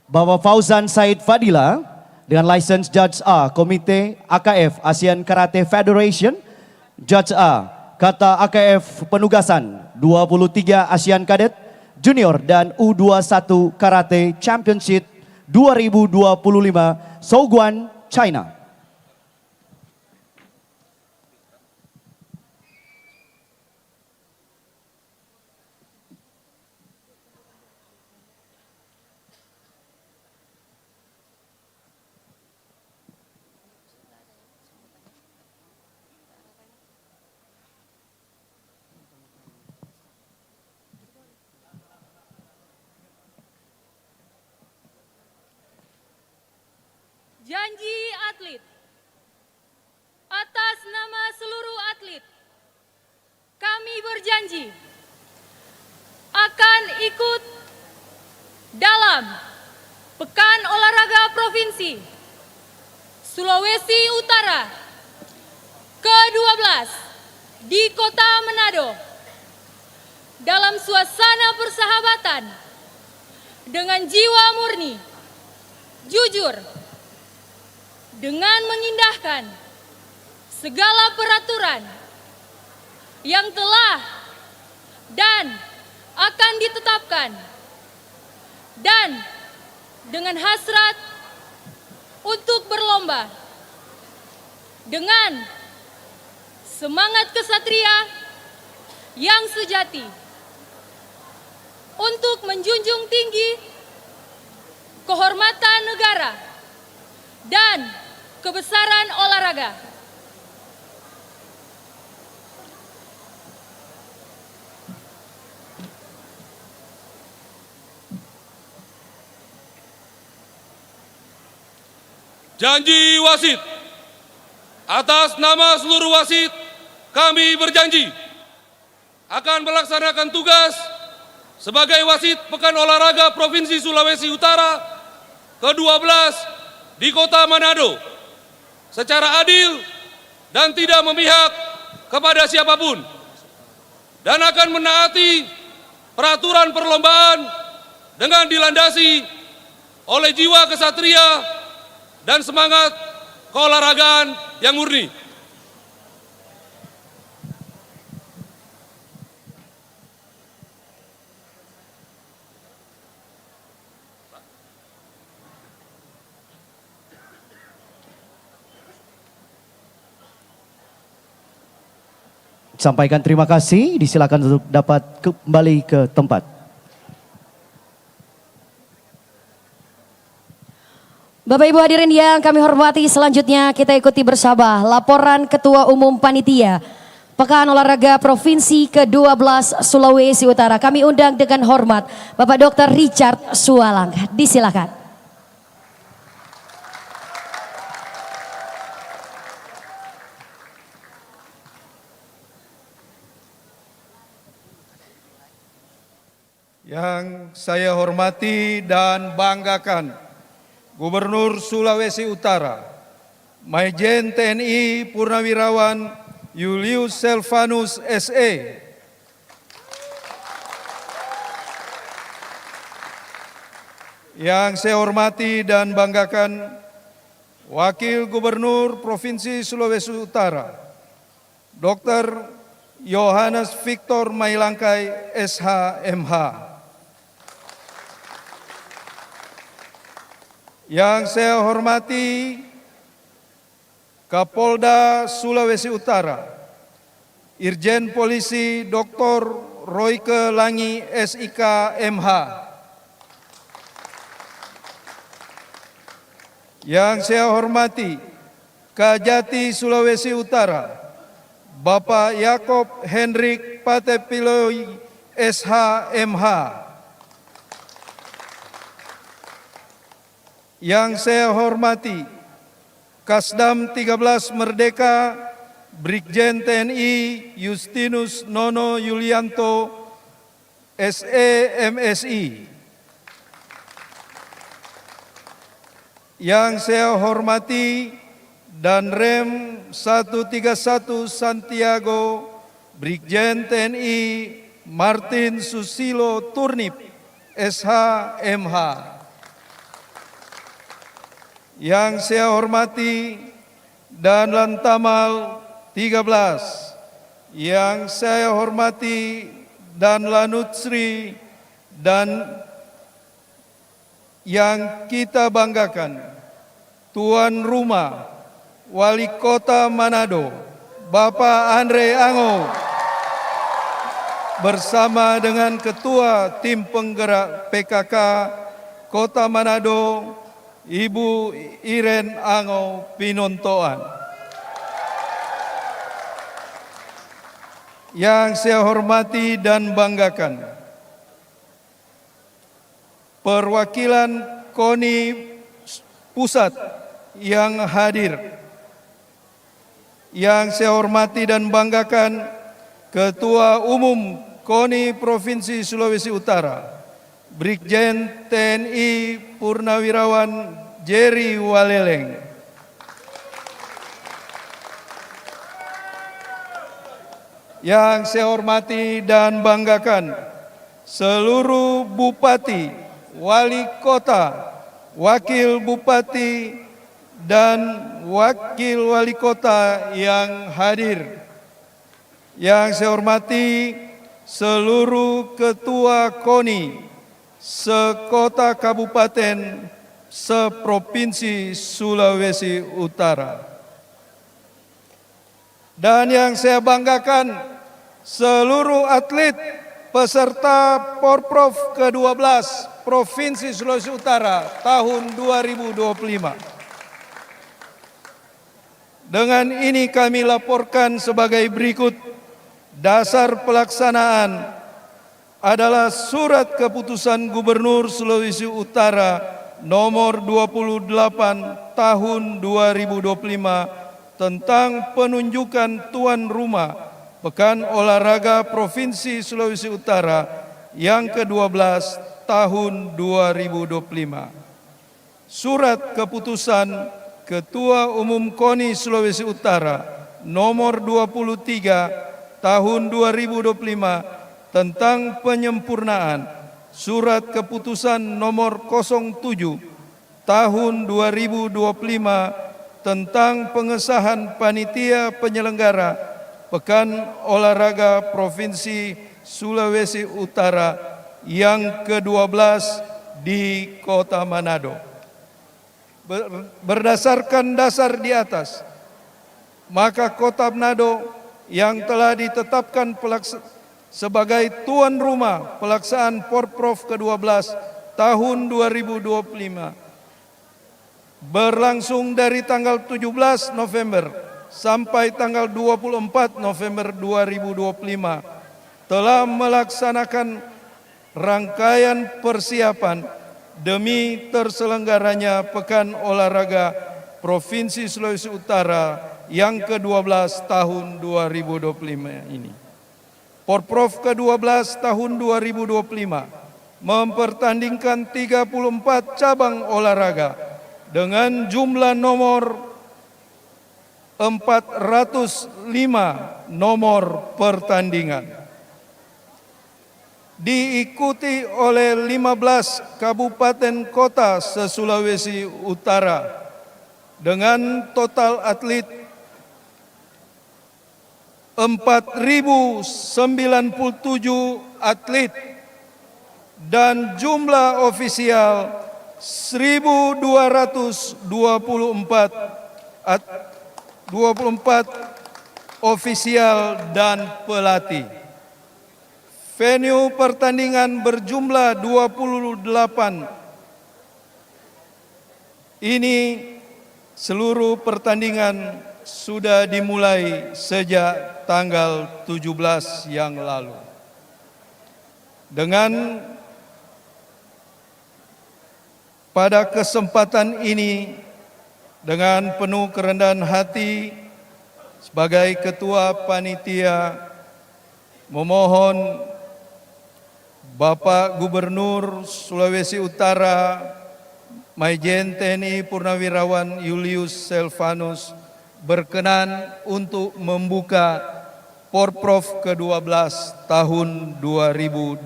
Bapak Fauzan Said Fadila dengan license Judge A Komite AKF ASEAN Karate Federation. Judge A kata AKF Penugasan 23 ASEAN Kadet Junior dan U21 Karate Championship 2025 Souguan, China. Janji atlet. Atas nama seluruh atlet, kami berjanji akan ikut dalam Pekan Olahraga Provinsi Sulawesi Utara ke-12 di Kota Manado dalam suasana persahabatan dengan jiwa murni, jujur, dengan mengindahkan segala peraturan yang telah dan akan ditetapkan, dan dengan hasrat untuk berlomba dengan semangat kesatria yang sejati untuk menjunjung tinggi kehormatan negara dan kebesaran olahraga. Janji wasit. Atas nama seluruh wasit, kami berjanji akan melaksanakan tugas sebagai wasit Pekan Olahraga Provinsi Sulawesi Utara ke-12 di Kota Manado secara adil dan tidak memihak kepada siapapun, dan akan menaati peraturan perlombaan dengan dilandasi oleh jiwa kesatria dan semangat keolahragaan yang murni. Sampaikan terima kasih, disilakan untuk dapat kembali ke tempat. Bapak Ibu hadirin yang kami hormati, selanjutnya kita ikuti bersama laporan Ketua Umum Panitia Pekan Olahraga Provinsi ke-12 Sulawesi Utara. Kami undang dengan hormat Bapak Dr. Richard Sualang. Disilakan. Yang saya hormati dan banggakan Gubernur Sulawesi Utara, Majen TNI Purnawirawan Julius Selvanus SE, yang saya hormati dan banggakan Wakil Gubernur Provinsi Sulawesi Utara, Dr. Yohanes Victor Mailangkai SH.MH. Yang saya hormati Kapolda Sulawesi Utara, Irjen Polisi Dr. Royke Langi SIK.MH. Yang saya hormati Kajati Sulawesi Utara, Bapak Yakob Hendrik Patepiloi SH.MH. Yang saya hormati Kasdam 13 Merdeka, Brigjen TNI Justinus Nono Yulianto, SE.MSI. Yang saya hormati Danrem 131 Santiago, Brigjen TNI Martin Susilo Turnip, SH.MH. Yang saya hormati Dan Lantamal 13, yang saya hormati Dan Lanutsri, dan yang kita banggakan, Tuan Rumah Wali Kota Manado, Bapak Andre Ango, bersama dengan Ketua Tim Penggerak PKK Kota Manado, Ibu Iren Ango Pinontoan. Yang saya hormati dan banggakan, perwakilan KONI Pusat yang hadir. Yang saya hormati dan banggakan, Ketua Umum KONI Provinsi Sulawesi Utara, Brigjen TNI Purnawirawan Jerry Waleleng. Yang saya hormati dan banggakan, seluruh Bupati, Wali Kota, Wakil Bupati, dan Wakil Wali Kota yang hadir. Yang saya hormati seluruh Ketua KONI sekota kabupaten seprovinsi Sulawesi Utara. Dan yang saya banggakan, seluruh atlet peserta Porprov ke-12 Provinsi Sulawesi Utara tahun 2025. Dengan ini kami laporkan sebagai berikut. Dasar pelaksanaan adalah Surat Keputusan Gubernur Sulawesi Utara nomor 28 tahun 2025 tentang penunjukan tuan rumah Pekan Olahraga Provinsi Sulawesi Utara yang ke-12 tahun 2025. Surat Keputusan Ketua Umum KONI Sulawesi Utara nomor 23 tahun 2025 tentang penyempurnaan Surat Keputusan nomor 07 tahun 2025 tentang pengesahan panitia penyelenggara Pekan Olahraga Provinsi Sulawesi Utara yang ke-12 di Kota Manado. Berdasarkan dasar di atas, maka Kota Manado yang telah ditetapkan sebagai tuan rumah pelaksanaan Porprov ke-12 tahun 2025 berlangsung dari tanggal 17 November sampai tanggal 24 November 2025 telah melaksanakan rangkaian persiapan demi terselenggaranya Pekan Olahraga Provinsi Sulawesi Utara yang ke-12 tahun 2025 ini. Porprov ke-12 tahun 2025 mempertandingkan 34 cabang olahraga dengan jumlah nomor 405 nomor pertandingan. Diikuti oleh 15 kabupaten kota se-Sulawesi Utara dengan total atlet 4.097 atlet dan jumlah ofisial 1.224 ofisial dan pelatih. Venue pertandingan berjumlah 28. Ini seluruh pertandingan sudah dimulai sejak tanggal 17 yang lalu. Dengan pada kesempatan ini, dengan penuh kerendahan hati sebagai Ketua Panitia, memohon Bapak Gubernur Sulawesi Utara, Majen TNI Purnawirawan Julius Selvanus berkenan untuk membuka Porprov ke-12 tahun 2025.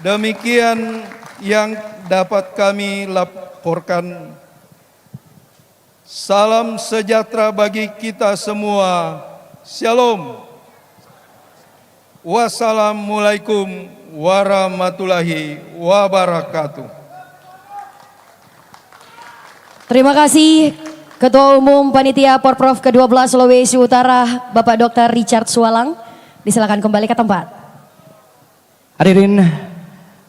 Demikian yang dapat kami laporkan. Salam sejahtera bagi kita semua. Shalom. Wassalamualaikum warahmatullahi wabarakatuh. Terima kasih Ketua Umum Panitia Porprov ke-12 Sulawesi Utara, Bapak Dr. Richard Sualang. Disilakan kembali ke tempat. Hadirin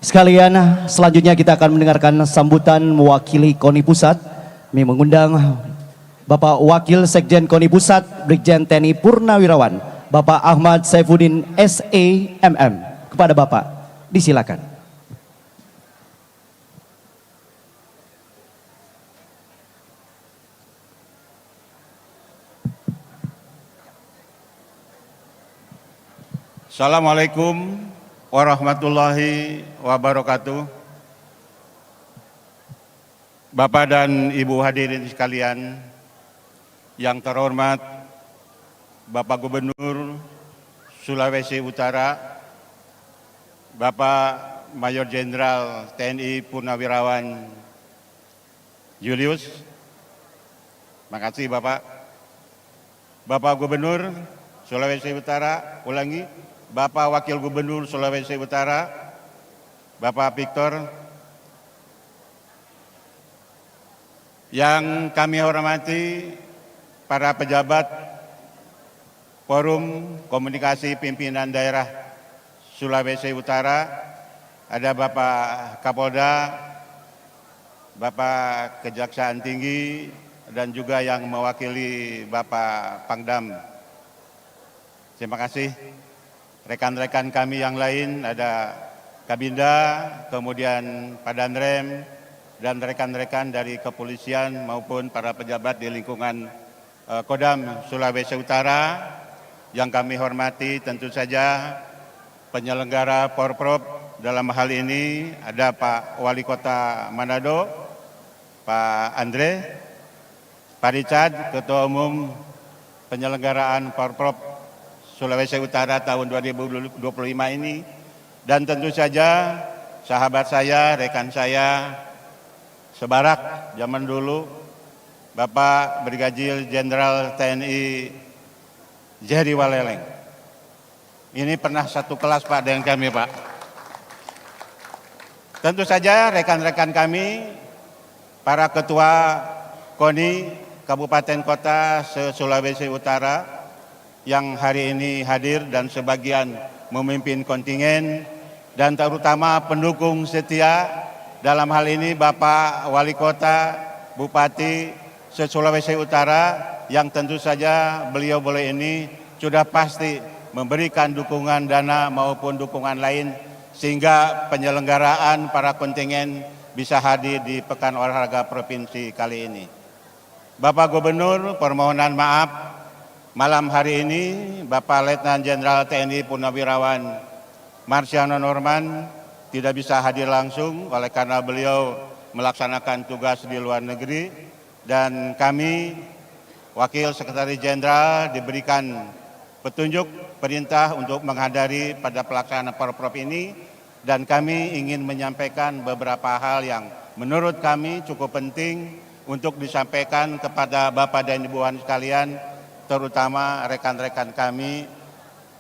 sekalian, selanjutnya kita akan mendengarkan sambutan mewakili KONI Pusat. Kami mengundang Bapak Wakil Sekjen KONI Pusat, Brigjen TNI Purnawirawan, Bapak Ahmad Saifuddin SEMM. Kepada Bapak, disilakan. Assalamualaikum warahmatullahi wabarakatuh. Bapak dan Ibu hadirin sekalian, yang terhormat Bapak Gubernur Sulawesi Utara, Bapak Mayor Jenderal TNI Purnawirawan Julius. Makasih Bapak. Bapak Gubernur Sulawesi Utara, ulangi. Bapak Wakil Gubernur Sulawesi Utara, Bapak Victor, yang kami hormati para pejabat Forum Komunikasi Pimpinan Daerah Sulawesi Utara, ada Bapak Kapolda, Bapak Kejaksaan Tinggi, dan juga yang mewakili Bapak Pangdam. Terima kasih. Rekan-rekan kami yang lain, ada Kabinda, kemudian Padanrem, dan rekan-rekan dari kepolisian maupun para pejabat di lingkungan Kodam Sulawesi Utara yang kami hormati. Tentu saja penyelenggara Porprov dalam hal ini ada Pak Wali Kota Manado, Pak Andre, Pak Richard, Ketua Umum penyelenggaraan Porprov Sulawesi Utara tahun 2025 ini, dan tentu saja sahabat saya, rekan saya, sebarak zaman dulu, Bapak Brigadir Jenderal TNI Jerry Waleleng. Ini pernah satu kelas Pak dengan kami Pak. Tentu saja rekan-rekan kami, para ketua KONI Kabupaten Kota se-Sulawesi Utara, yang hari ini hadir dan sebagian memimpin kontingen, dan terutama pendukung setia dalam hal ini Bapak Wali Kota, Bupati se-Sulawesi Utara, yang tentu saja beliau ini sudah pasti memberikan dukungan dana maupun dukungan lain sehingga penyelenggaraan para kontingen bisa hadir di Pekan Olahraga Provinsi kali ini. Bapak Gubernur, permohonan maaf, malam hari ini Bapak Letnan Jenderal TNI Purnawirawan Marsiano Norman tidak bisa hadir langsung oleh karena beliau melaksanakan tugas di luar negeri, dan kami Wakil Sekretaris Jenderal diberikan petunjuk perintah untuk menghadiri pada pelaksanaan Porprov ini, dan kami ingin menyampaikan beberapa hal yang menurut kami cukup penting untuk disampaikan kepada Bapak dan Ibu sekalian, terutama rekan-rekan kami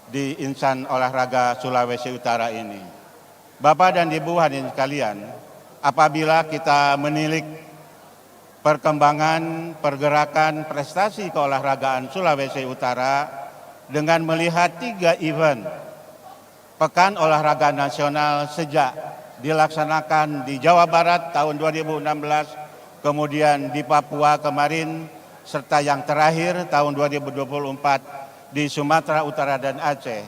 di insan olahraga Sulawesi Utara ini. Bapak dan Ibu hadirin sekalian, apabila kita menilik perkembangan, pergerakan, prestasi keolahragaan Sulawesi Utara dengan melihat 3 event Pekan Olahraga Nasional sejak dilaksanakan di Jawa Barat tahun 2016, kemudian di Papua kemarin, serta yang terakhir tahun 2024 di Sumatera Utara dan Aceh.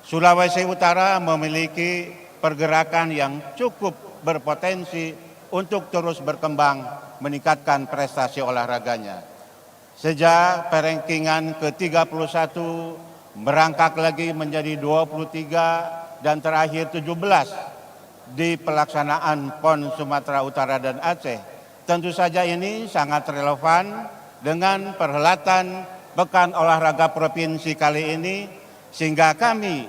Sulawesi Utara memiliki pergerakan yang cukup berpotensi untuk terus berkembang meningkatkan prestasi olahraganya. Sejak perankingan ke-31 merangkak lagi menjadi 23 dan terakhir 17 di pelaksanaan PON Sumatera Utara dan Aceh. Tentu saja ini sangat relevan dengan perhelatan Pekan Olahraga Provinsi kali ini, sehingga kami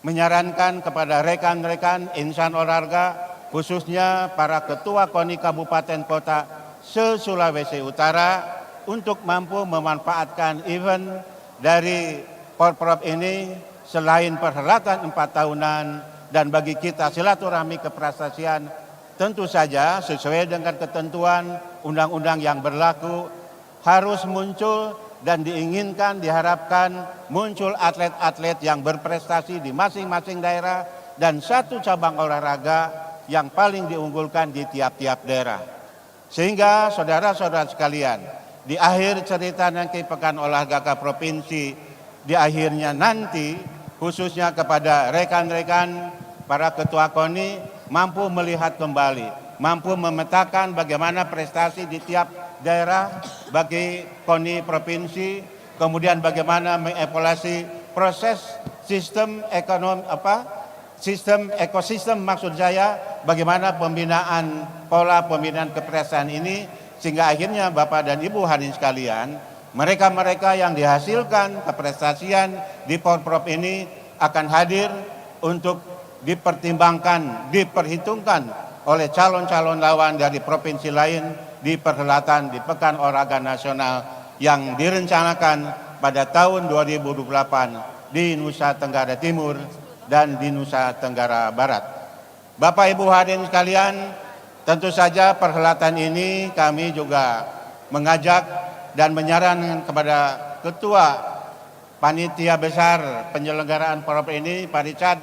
menyarankan kepada rekan-rekan insan olahraga, khususnya para ketua KONI Kabupaten Kota se-Sulawesi Utara, untuk mampu memanfaatkan event dari Porprov ini selain perhelatan 4 tahunan dan bagi kita silaturahmi keprestasian, tentu saja sesuai dengan ketentuan undang-undang yang berlaku harus muncul dan diinginkan, diharapkan muncul atlet-atlet yang berprestasi di masing-masing daerah dan satu cabang olahraga yang paling diunggulkan di tiap-tiap daerah. Sehingga saudara-saudara sekalian, di akhir cerita nanti Pekan Olahraga Provinsi, di akhirnya nanti khususnya kepada rekan-rekan para ketua KONI mampu melihat kembali, mampu memetakan bagaimana prestasi di tiap daerah bagi KONI provinsi, kemudian bagaimana mengevaluasi proses sistem ekonomi sistem ekosistem maksud saya, bagaimana pembinaan pola pembinaan keprestasian ini, sehingga akhirnya Bapak dan Ibu hadirin sekalian, mereka-mereka yang dihasilkan keprestasian di Porprov ini akan hadir untuk dipertimbangkan, diperhitungkan oleh calon-calon lawan dari provinsi lain di perhelatan di Pekan Olahraga Nasional yang direncanakan pada tahun 2028 di Nusa Tenggara Timur dan di Nusa Tenggara Barat. Bapak Ibu hadirin sekalian, tentu saja perhelatan ini kami juga mengajak dan menyarankan kepada Ketua Panitia Besar penyelenggaraan Porprov ini, Pak Richard,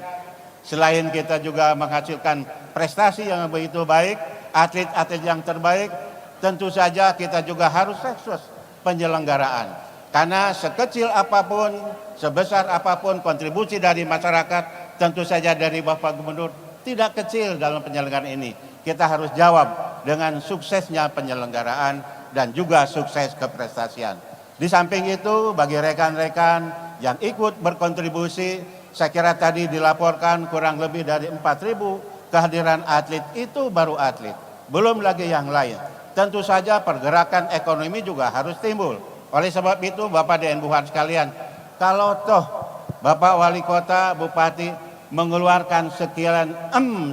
selain kita juga menghasilkan prestasi yang begitu baik, atlet-atlet yang terbaik, tentu saja kita juga harus sukses penyelenggaraan. Karena sekecil apapun, sebesar apapun kontribusi dari masyarakat, tentu saja dari Bapak Gubernur, tidak kecil dalam penyelenggaraan ini. Kita harus jawab dengan suksesnya penyelenggaraan dan juga sukses keprestasian. Di samping itu, bagi rekan-rekan yang ikut berkontribusi, saya kira tadi dilaporkan kurang lebih dari 4.000 kehadiran atlet, itu baru atlet. Belum lagi yang lain. Tentu saja pergerakan ekonomi juga harus timbul. Oleh sebab itu, Bapak dan Ibu sekalian, kalau toh Bapak Wali Kota, Bupati mengeluarkan sekian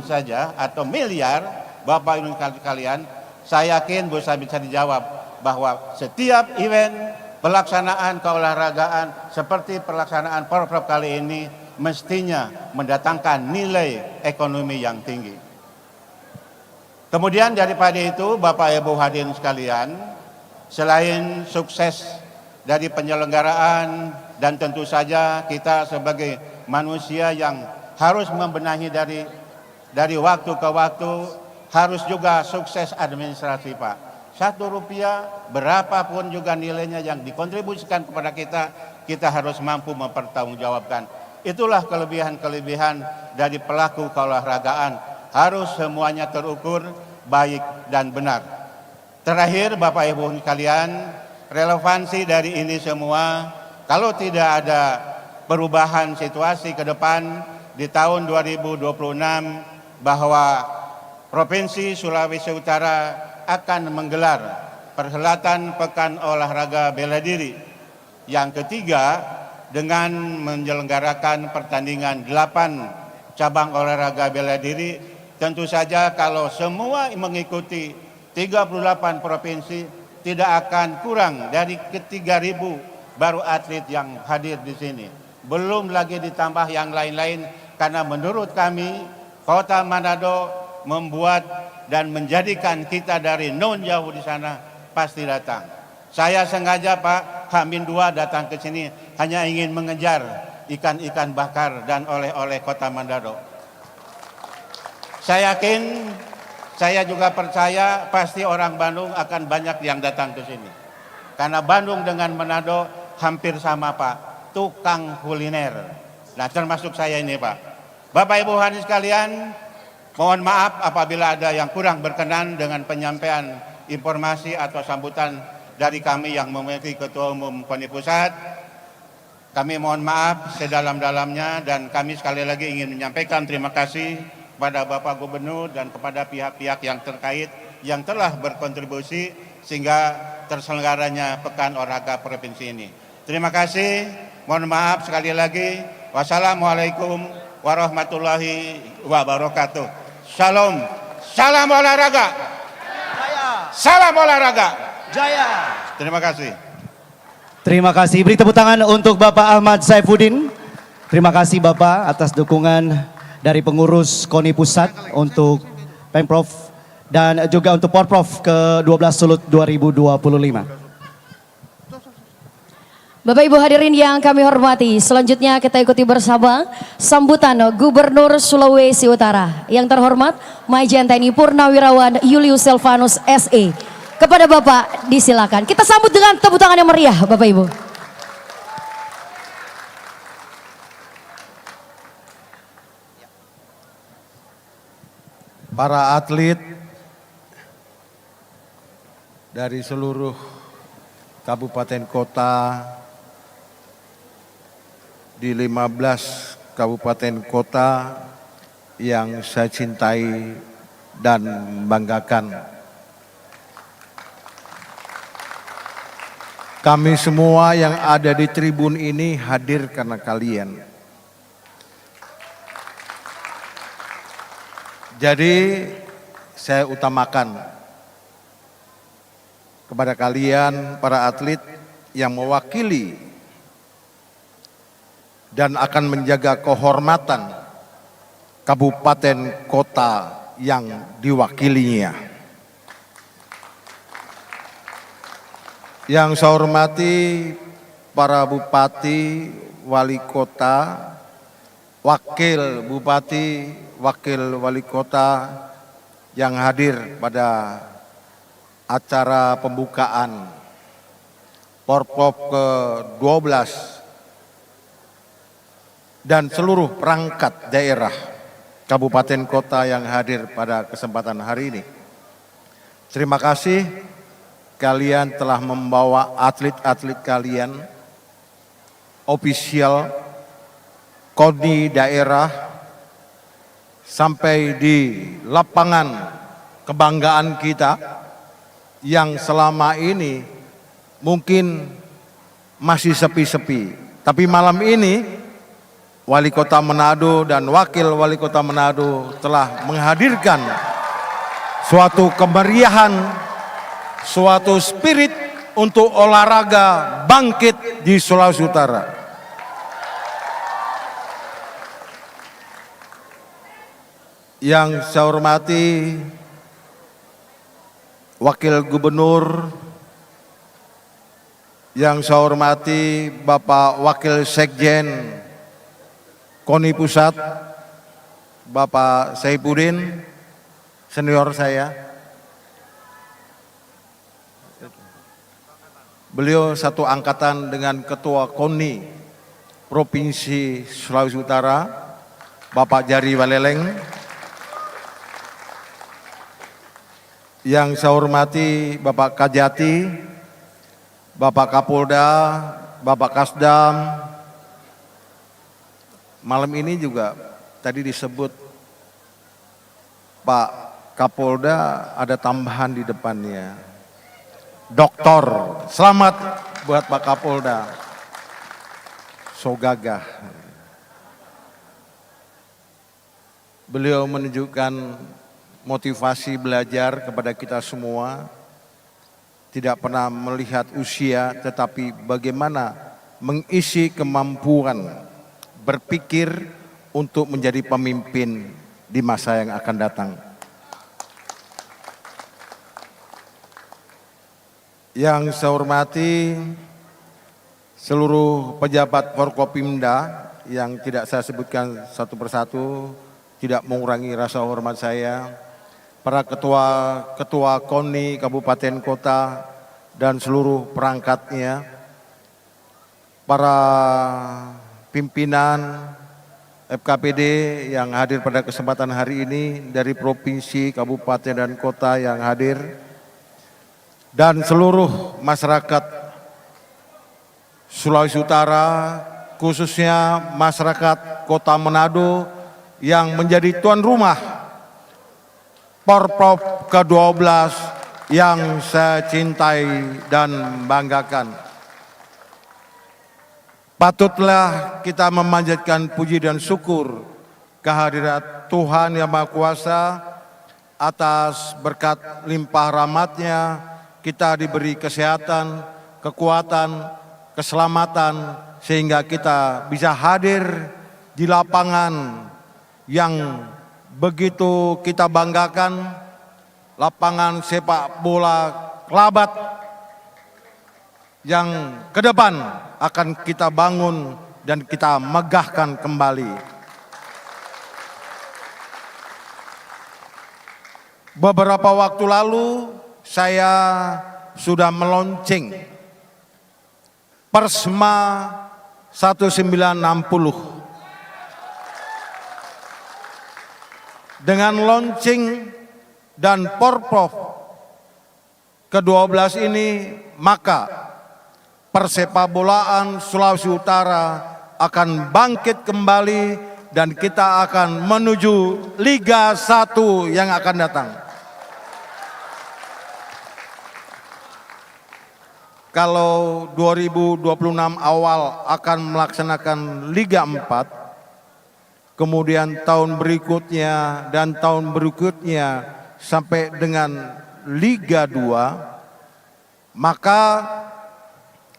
saja atau miliar, Bapak Ibu sekalian, saya yakin bisa dijawab bahwa setiap event pelaksanaan keolahragaan seperti pelaksanaan Porprov kali ini mestinya mendatangkan nilai ekonomi yang tinggi. Kemudian daripada itu, Bapak Ibu hadirin sekalian, selain sukses dari penyelenggaraan dan tentu saja kita sebagai manusia yang harus membenahi dari waktu ke waktu, harus juga sukses administrasi, Pak. Rp1 berapapun juga nilainya yang dikontribusikan kepada kita, kita harus mampu mempertanggungjawabkan. Itulah kelebihan-kelebihan dari pelaku keolahragaan. Harus semuanya terukur, baik dan benar. Terakhir, Bapak Ibu sekalian, relevansi dari ini semua, kalau tidak ada perubahan situasi ke depan, di tahun 2026 bahwa Provinsi Sulawesi Utara akan menggelar perhelatan Pekan Olahraga Bela Diri yang ketiga dengan menyelenggarakan pertandingan 8 cabang olahraga bela diri. Tentu saja kalau semua mengikuti 38 provinsi tidak akan kurang dari 3.000 baru atlet yang hadir di sini. Belum lagi ditambah yang lain-lain. Karena menurut kami, Kota Manado membuat dan menjadikan kita dari non jauh di sana pasti datang. Saya sengaja Pak H-2 datang ke sini hanya ingin mengejar ikan-ikan bakar dan oleh-oleh Kota Manado. Saya yakin saya juga percaya pasti orang Bandung akan banyak yang datang ke sini. Karena Bandung dengan Manado hampir sama Pak, tukang kuliner. Nah termasuk saya ini Pak. Bapak Ibu hadirin sekalian, mohon maaf apabila ada yang kurang berkenan dengan penyampaian informasi atau sambutan dari kami yang memiliki Ketua Umum KONI Pusat. Kami mohon maaf sedalam-dalamnya dan kami sekali lagi ingin menyampaikan terima kasih kepada Bapak Gubernur dan kepada pihak-pihak yang terkait yang telah berkontribusi sehingga terselenggaranya Pekan Olahraga Provinsi ini. Terima kasih, mohon maaf sekali lagi. Wassalamualaikum warahmatullahi wabarakatuh. Shalom, salam olahraga. Salam olahraga. Jaya. Terima kasih. Terima kasih. Beri tepuk tangan untuk Bapak Ahmad Saifuddin. Terima kasih Bapak atas dukungan dari pengurus KONI Pusat untuk Pemprov dan juga untuk Porprov ke-12 Sulut 2025. Bapak Ibu hadirin yang kami hormati, selanjutnya kita ikuti bersama sambutan Gubernur Sulawesi Utara. Yang terhormat Majen TNI Purnawirawan Julius Silvanus SE. Kepada Bapak disilakan. Kita sambut dengan tepuk tangan yang meriah Bapak Ibu. Para atlet dari seluruh kabupaten kota di 15 kabupaten kota yang saya cintai dan banggakan. Kami semua yang ada di tribun ini hadir karena kalian. Jadi saya utamakan kepada kalian para atlet yang mewakili dan akan menjaga kehormatan kabupaten kota yang diwakilinya. Yang saya hormati para bupati, wali kota, wakil bupati, wakil wali kota yang hadir pada acara pembukaan Porprov ke-12 dan seluruh perangkat daerah kabupaten kota yang hadir pada kesempatan hari ini. Terima kasih kalian telah membawa atlet-atlet kalian, ofisial KONI daerah sampai di lapangan kebanggaan kita yang selama ini mungkin masih sepi-sepi. Tapi malam ini Wali Kota Manado dan Wakil Wali Kota Manado telah menghadirkan suatu kemeriahan, suatu spirit untuk olahraga bangkit di Sulawesi Utara. Yang saya hormati Wakil Gubernur, yang saya hormati Bapak Wakil Sekjen KONI Pusat, Bapak Saifuddin, senior saya. Beliau satu angkatan dengan Ketua KONI Provinsi Sulawesi Utara, Bapak Jari Waleleng. Yang saya hormati Bapak Kajati, Bapak Kapolda, Bapak Kasdam. Malam ini juga tadi disebut Pak Kapolda ada tambahan di depannya. Doktor, selamat buat Pak Kapolda. So gagah. Beliau menunjukkan motivasi belajar kepada kita semua. Tidak pernah melihat usia, tetapi bagaimana mengisi kemampuan berpikir untuk menjadi pemimpin di masa yang akan datang. Yang saya hormati seluruh pejabat Forkopimda yang tidak saya sebutkan satu persatu, tidak mengurangi rasa hormat saya. para ketua KONI Kabupaten Kota dan seluruh perangkatnya, para pimpinan FKPD yang hadir pada kesempatan hari ini dari provinsi, kabupaten dan kota yang hadir, dan seluruh masyarakat Sulawesi Utara, khususnya masyarakat Kota Manado yang menjadi tuan rumah Porprov ke-12 yang saya cintai dan banggakan. Patutlah kita memanjatkan puji dan syukur kehadirat Tuhan Yang Maha Kuasa atas berkat limpah rahmat-Nya kita diberi kesehatan, kekuatan, keselamatan sehingga kita bisa hadir di lapangan yang begitu kita banggakan, lapangan sepak bola Kelabat yang ke depan akan kita bangun dan kita megahkan kembali. Beberapa waktu lalu saya sudah melonceng Persma 1960. Dengan launching dan Porprov ke-12 ini, maka persepakbolaan Sulawesi Utara akan bangkit kembali dan kita akan menuju Liga 1 yang akan datang. Kalau 2026 awal akan melaksanakan Liga 4, kemudian tahun berikutnya dan tahun berikutnya sampai dengan Liga 2, maka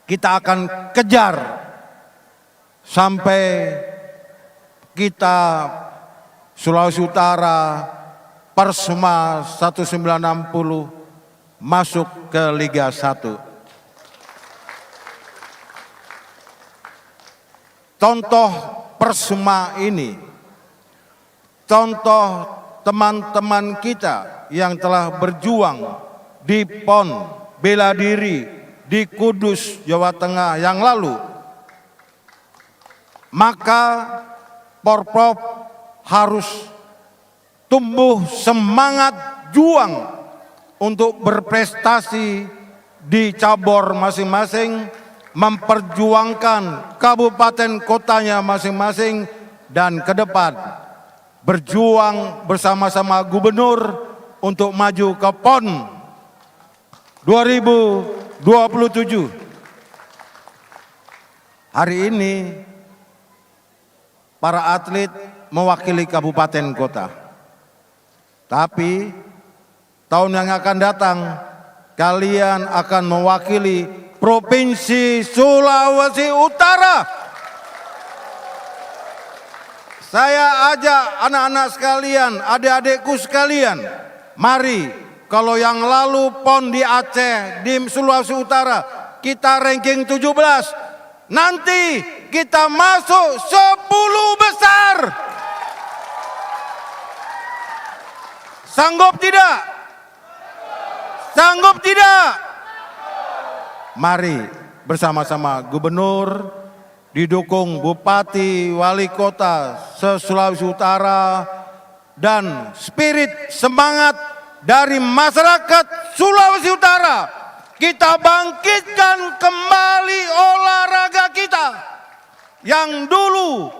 kita akan kejar sampai kita Sulawesi Utara Persma 1960 masuk ke Liga 1. Contoh Persma ini, contoh teman-teman kita yang telah berjuang di PON bela diri di Kudus, Jawa Tengah yang lalu, maka Porprov harus tumbuh semangat juang untuk berprestasi di cabur masing-masing, memperjuangkan kabupaten kotanya masing-masing, dan ke depan berjuang bersama-sama gubernur untuk maju ke PON 2027. Hari ini para atlet mewakili kabupaten kota. Tapi tahun yang akan datang kalian akan mewakili Provinsi Sulawesi Utara. Saya ajak anak-anak sekalian, adik-adikku sekalian, mari, kalau yang lalu PON di Aceh, di Sulawesi Utara, kita ranking 17. Nanti kita masuk 10 besar. Sanggup tidak? Sanggup tidak? Mari bersama-sama gubernur, didukung bupati, wali kota se-Sulawesi Utara, dan spirit semangat dari masyarakat Sulawesi Utara. Kita bangkitkan kembali olahraga kita yang dulu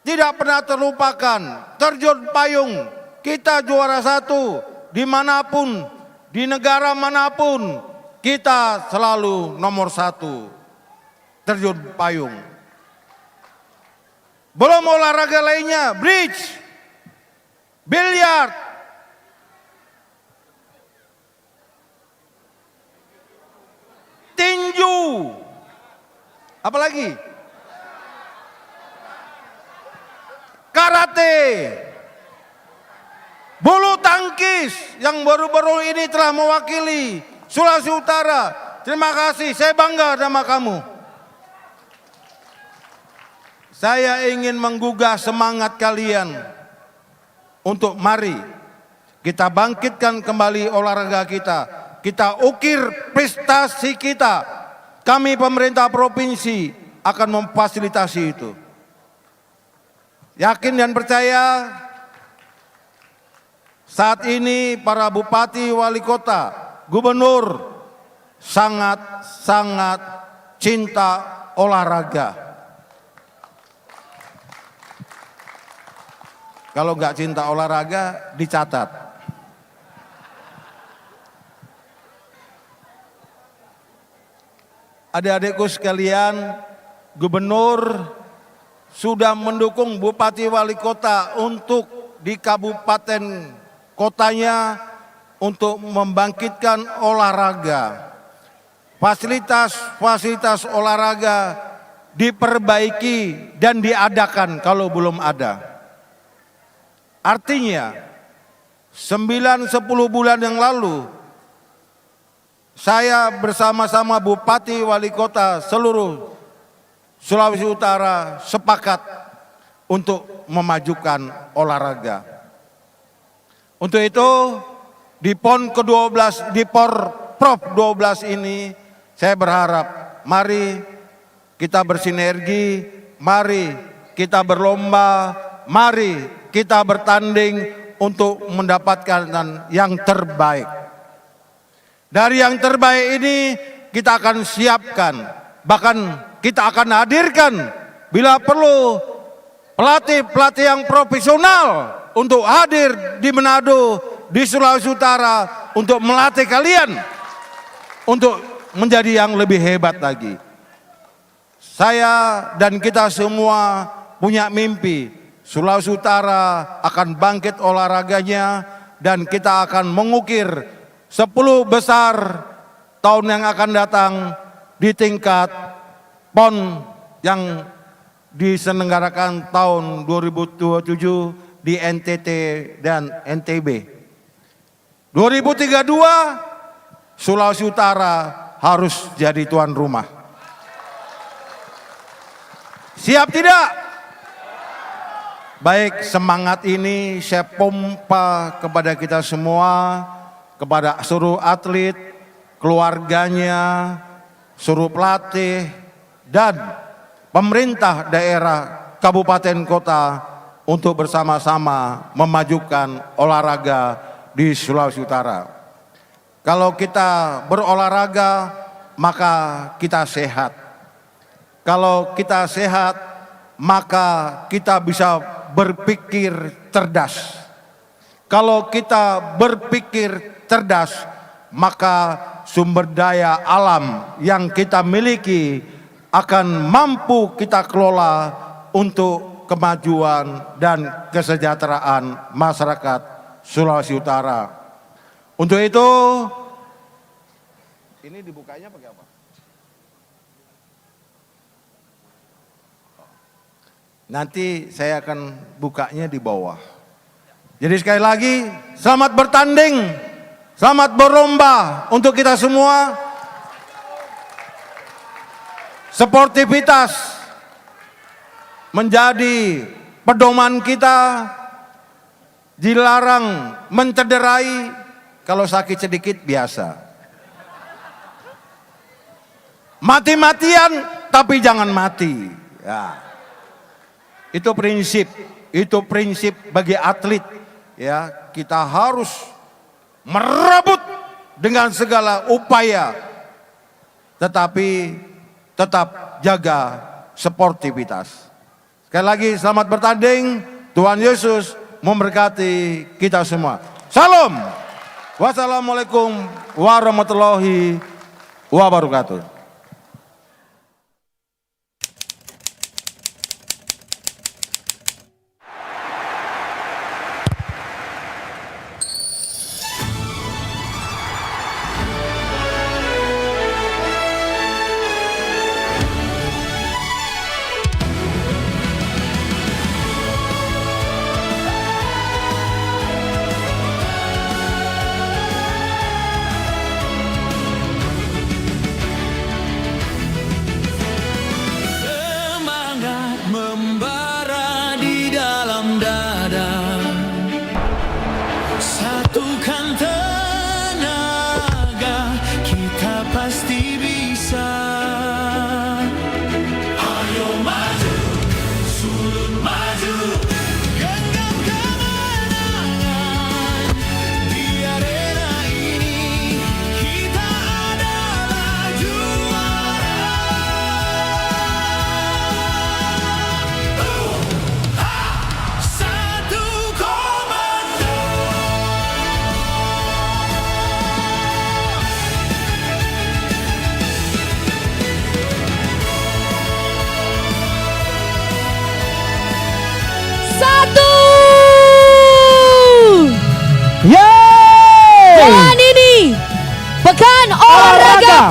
tidak pernah terlupakan. Terjun payung, kita juara 1 dimanapun, di negara manapun, kita selalu nomor 1. Terjun payung. Belum olahraga lainnya, bridge, biliar, tinju, apalagi karate, bulu tangkis yang baru-baru ini telah mewakili Sulawesi Utara. Terima kasih, saya bangga sama kamu. Saya ingin menggugah semangat kalian untuk mari kita bangkitkan kembali olahraga kita ukir prestasi kita. Kami pemerintah provinsi akan memfasilitasi itu. Yakin dan percaya saat ini para bupati, wali kota, gubernur sangat cinta olahraga. Kalau nggak cinta olahraga, dicatat. Adik-adikku sekalian, gubernur sudah mendukung bupati wali kota untuk di kabupaten kotanya untuk membangkitkan olahraga. Fasilitas olahraga diperbaiki dan diadakan kalau belum ada. Artinya 9-10 bulan yang lalu saya bersama-sama bupati wali kota seluruh Sulawesi Utara sepakat untuk memajukan olahraga. Untuk itu di PON ke-12, di Porprov 12 ini saya berharap mari kita bersinergi, mari kita berlomba, mari kita bertanding untuk mendapatkan yang terbaik. Dari yang terbaik ini kita akan siapkan, bahkan kita akan hadirkan bila perlu pelatih-pelatih yang profesional untuk hadir di Manado, di Sulawesi Utara untuk melatih kalian untuk menjadi yang lebih hebat lagi. Saya dan kita semua punya mimpi, Sulawesi Utara akan bangkit olahraganya dan kita akan mengukir 10 besar tahun yang akan datang di tingkat PON yang diselenggarakan tahun 2027 di NTT dan NTB. 2032 Sulawesi Utara harus jadi tuan rumah. Siap tidak? Baik, semangat ini saya pompa kepada kita semua, kepada seluruh atlet, keluarganya, seluruh pelatih, dan pemerintah daerah, kabupaten, kota untuk bersama-sama memajukan olahraga di Sulawesi Utara. Kalau kita berolahraga, maka kita sehat. Kalau kita sehat, maka kita bisa berpikir cerdas. Kalau kita berpikir cerdas, maka sumber daya alam yang kita miliki akan mampu kita kelola untuk kemajuan dan kesejahteraan masyarakat Sulawesi Utara. Untuk itu, ini dibukanya pakai apa? Nanti saya akan bukanya di bawah. Jadi sekali lagi, selamat bertanding, selamat berlomba untuk kita semua. Sportivitas menjadi pedoman kita, dilarang mencederai, kalau sakit sedikit biasa. Mati-matian tapi jangan mati. Ya. Itu prinsip bagi atlet. Ya, kita harus merebut dengan segala upaya, tetapi tetap jaga sportivitas. Sekali lagi selamat bertanding, Tuhan Yesus memberkati kita semua. Salam. Wassalamualaikum warahmatullahi wabarakatuh.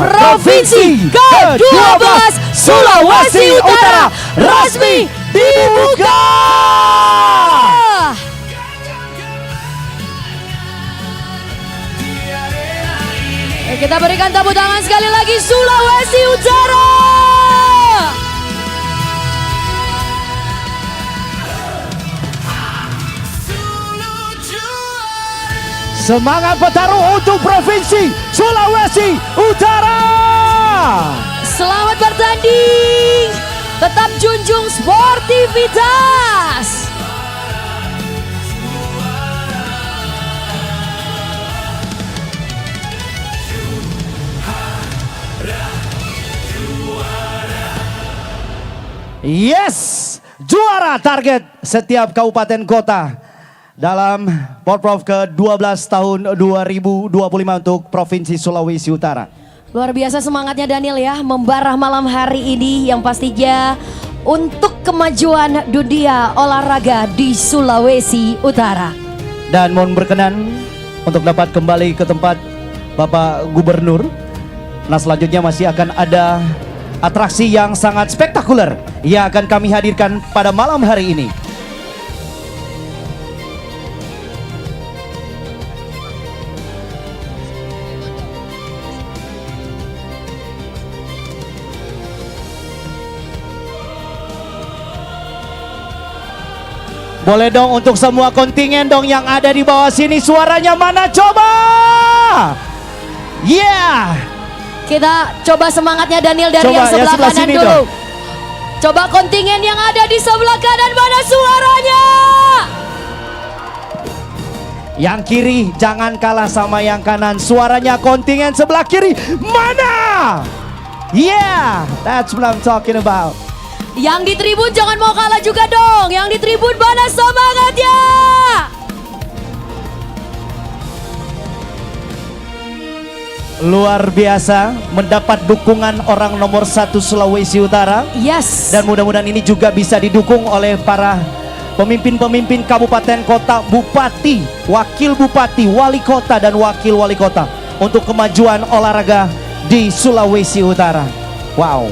Provinsi ke-12 Sulawesi Utara resmi dibuka. Kita berikan tepuk tangan sekali lagi Sulawesi Utara. Semangat petarung untuk Provinsi Sulawesi Utara. Selamat bertanding. Tetap junjung sportivitas. Yes, juara target setiap kabupaten kota dalam Porprov ke-12 tahun 2025 untuk Provinsi Sulawesi Utara. Luar biasa semangatnya Daniel ya, membara malam hari ini yang pastinya untuk kemajuan dunia olahraga di Sulawesi Utara. Dan mohon berkenan untuk dapat kembali ke tempat Bapak Gubernur. Nah, selanjutnya masih akan ada atraksi yang sangat spektakuler yang akan kami hadirkan pada malam hari ini. Boleh dong untuk semua kontingen dong yang ada di bawah sini, suaranya mana coba? Yeah. Kita coba semangatnya Daniel dari Coba, yang sebelah sebelah kanan sini dulu. dong. Coba kontingen yang ada di sebelah kanan, mana suaranya? Yang kiri jangan kalah sama yang kanan, suaranya kontingen sebelah kiri mana? Yeah, that's what I'm talking about. Yang di tribun jangan mau kalah juga dong. Yang di tribun mana semangatnya? Luar biasa mendapat dukungan orang nomor 1 Sulawesi Utara. Yes. Dan mudah-mudahan ini juga bisa didukung oleh para pemimpin-pemimpin kabupaten kota, bupati, wakil bupati, wali kota dan wakil wali kota untuk kemajuan olahraga di Sulawesi Utara. Wow.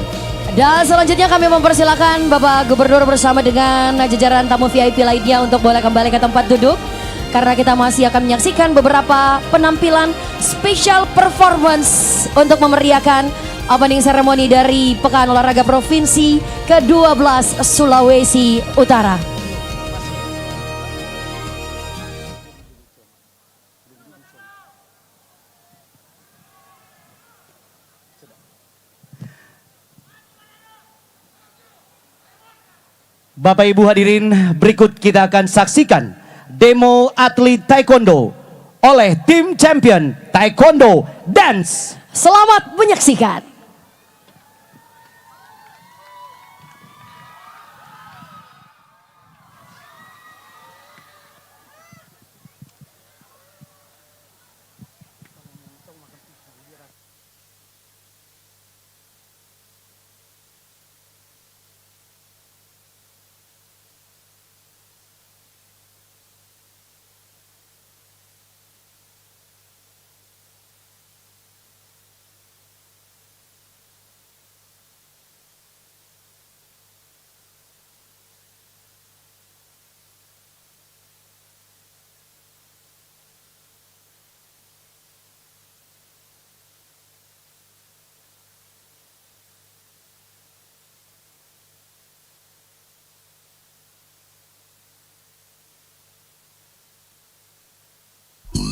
Dan selanjutnya kami mempersilakan Bapak Gubernur bersama dengan jajaran tamu VIP lainnya untuk boleh kembali ke tempat duduk. Karena kita masih akan menyaksikan beberapa penampilan special performance untuk memeriahkan opening ceremony dari Pekan Olahraga Provinsi ke-12 Sulawesi Utara. Bapak Ibu hadirin, berikut kita akan saksikan demo atlet taekwondo oleh tim champion taekwondo dance. Selamat menyaksikan.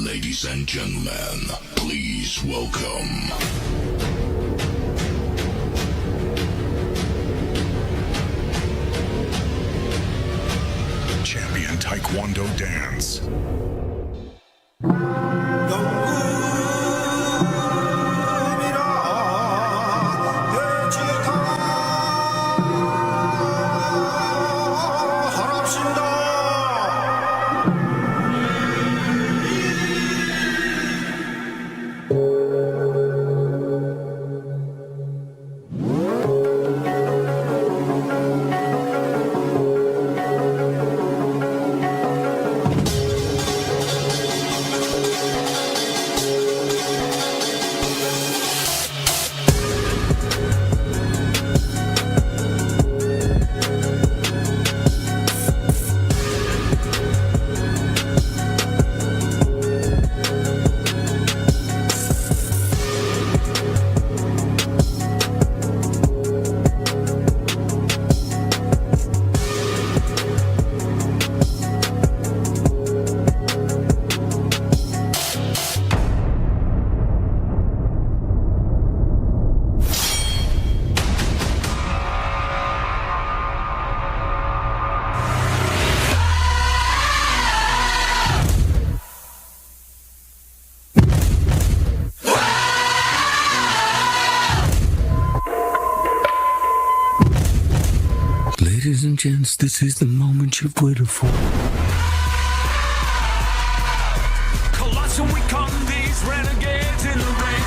Ladies and gentlemen, please welcome Champion Taekwondo Dance. gents, this is the moment you've waited for. Colossal, we come these renegades in the ring.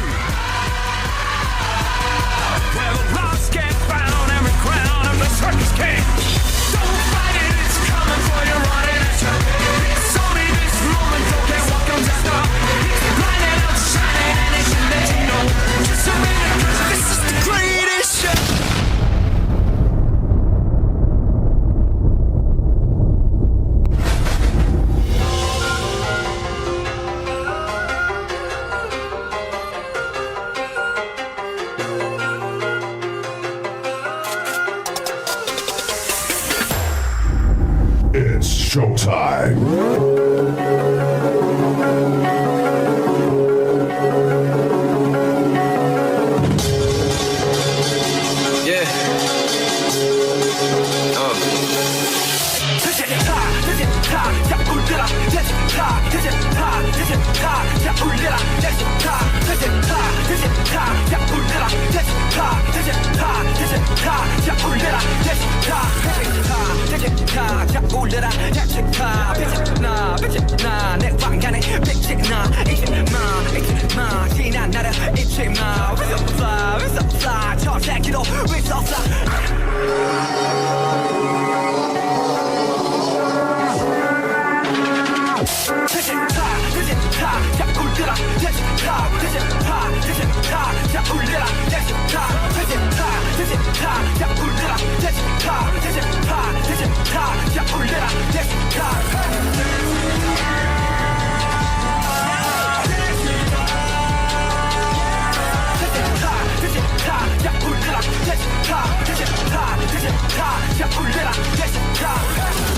Where the lost get found, every crown of the circus king. Don't fight it, it's coming for you, running at your head. It's only this moment, don't care what comes after. It's blinding out, shining, and it should let you know. Just a minute, 'cause this is the greatest show. It's showtime. Yeah.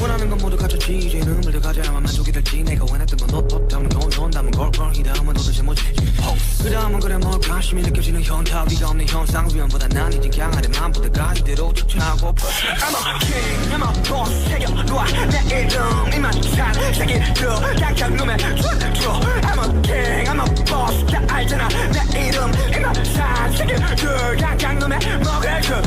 원하는 건 모두 갖췄지 이제 눈물도 가져야만 만족이 될지 내가 원했던 건 없다면 돈 담은 걸걸 이 다음은 도대체 뭐지 그 다음은 그래 뭘까 관심이 느껴지는 현타 위가 없는 현상 위험보다 난 이젠 강하게 마음보다가 이대로 쫓아고 I'm a king, I'm a boss 새겨놓아 내 이름 이만 산 새끼들 약한 놈의 춤춰 I'm a king, I'm a boss 다 알잖아 내 이름 이만 산 새끼들 약한 놈의 먹을 그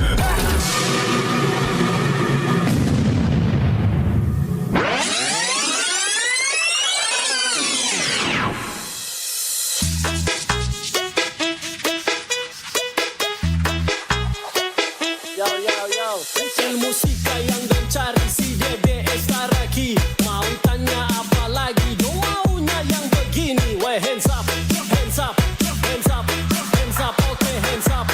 Musika yang don cari si DBS Taraki. Mau tanya apa lagi? Dong maunya yang begini. Weh hands up, hands up, hands up, hands up, okay hands up,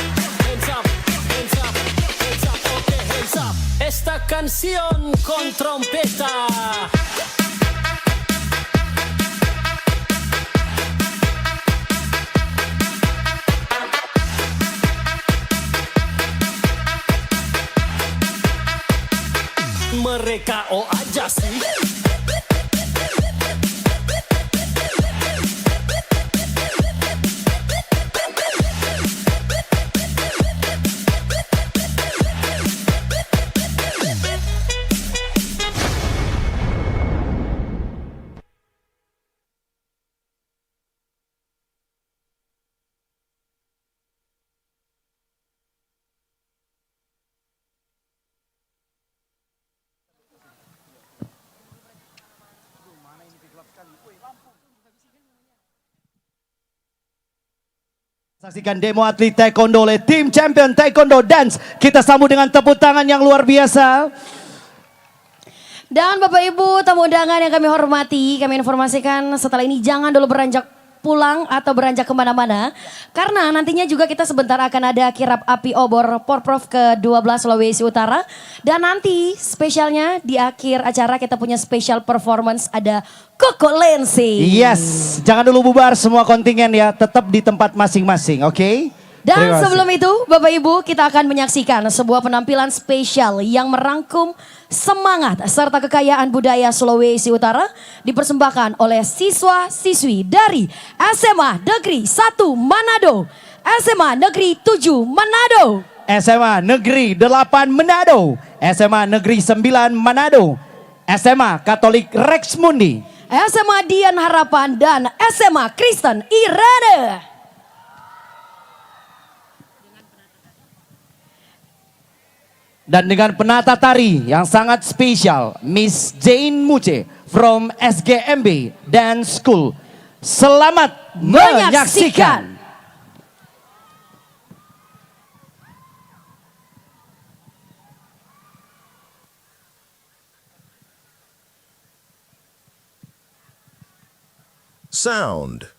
hands up, hands up, hands up, okay hands up. Esta canción con trompeta. Mereka oh aja sih. Saksikan demo atlet taekwondo oleh tim champion taekwondo dance. Kita sambut dengan tepuk tangan yang luar biasa. Dan Bapak Ibu tamu undangan yang kami hormati, kami informasikan setelah ini jangan dulu beranjak pulang atau beranjak kemana-mana. Karena nantinya juga kita sebentar akan ada kirap api obor Porprov ke-12 Sulawesi Utara. Dan nanti spesialnya di akhir acara kita punya special performance ada Koko Lensi. Yes, jangan dulu bubar semua kontingen ya, tetap di tempat masing-masing, oke? Dan sebelum itu Bapak Ibu kita akan menyaksikan sebuah penampilan spesial yang merangkum semangat serta kekayaan budaya Sulawesi Utara dipersembahkan oleh siswa-siswi dari SMA Negeri 1 Manado, SMA Negeri 7 Manado, SMA Negeri 8 Manado, SMA Negeri 9 Manado, SMA Katolik Rex Mundi, SMA Dian Harapan dan SMA Kristen Irene. Dan dengan penata tari yang sangat spesial, Miss Jane Muce from SGMB Dance School. Selamat menyaksikan. Sound.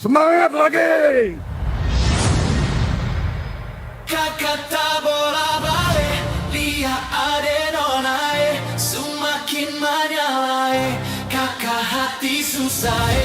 Semangat lagi. Kakata bola balik, lihat ada nonai, semakin menyalai, kakak hati susah.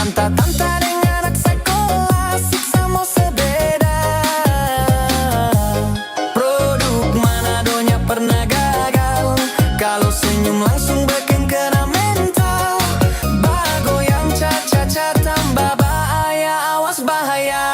Tanta-tanta dengan anak sekolah, siksamu sebeda. Produk Manadonya pernah gagal, kalau senyum langsung bikin kena mental. Bago yang caca-caca tambah bahaya, awas bahaya.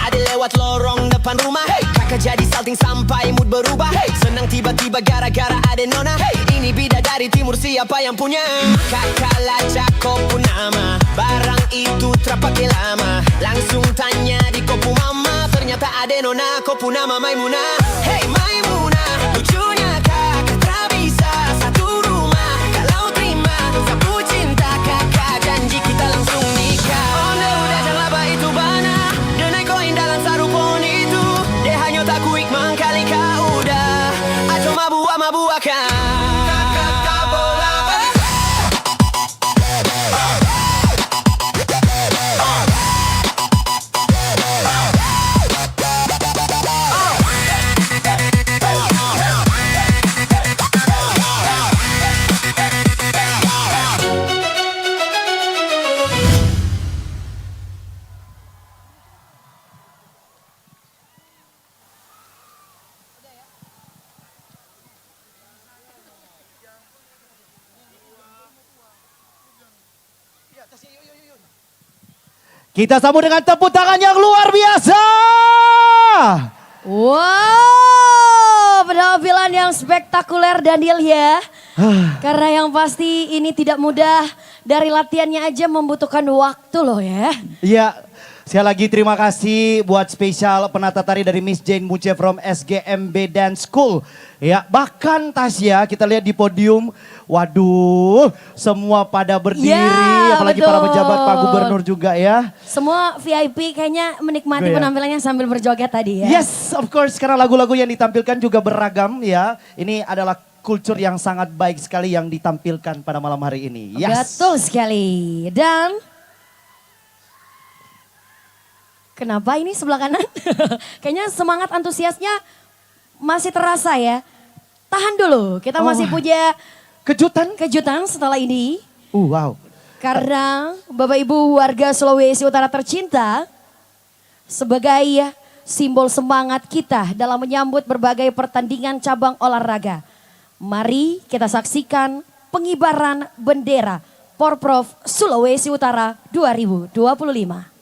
Ada lewat lorong depan rumah, kakak jadi salting sampai mood berubah. Senang tiba-tiba gara-gara ada nona. Ini bidadari timur, siapa yang punya? Kakak lacak kopu nama, barang itu terpakai lama. Langsung tanya di kopu mama, ternyata ada nona kopu nama Maimuna. Hey Maimuna, lucunya kakak tak bisa satu rumah. Kalau terima sapu cinta, kakak janji kita langsung nikah. Oh no, udah jangan apa itu bana, denai koin dalam sarupon itu. Dia hanya tak kuik mangkali kau udah, atau mabua-mabuakan. Kita sambut dengan tepuk tangan yang luar biasa. Wow, penampilan yang spektakuler Daniel ya. Karena yang pasti ini tidak mudah, dari latihannya aja membutuhkan waktu loh ya. Iya, sekali lagi terima kasih buat spesial penata tari dari Miss Jane Muce from SGMB Dance School. Ya, bahkan Tasya kita lihat di podium, waduh semua pada berdiri, Ya, apalagi betul. para pejabat Pak Gubernur juga ya. Semua VIP kayaknya menikmati Iya. penampilannya sambil berjoget tadi ya. Yes, of course, karena lagu-lagu yang ditampilkan juga beragam ya. Ini adalah kultur yang sangat baik sekali yang ditampilkan pada malam hari ini. Yes. Betul sekali. Dan kenapa ini sebelah kanan? Kayaknya semangat antusiasnya masih terasa ya. Tahan dulu, kita masih punya kejutan setelah ini. Wow. Karena Bapak Ibu warga Sulawesi Utara tercinta, sebagai simbol semangat kita dalam menyambut berbagai pertandingan cabang olahraga, mari kita saksikan pengibaran bendera Porprov Sulawesi Utara 2025.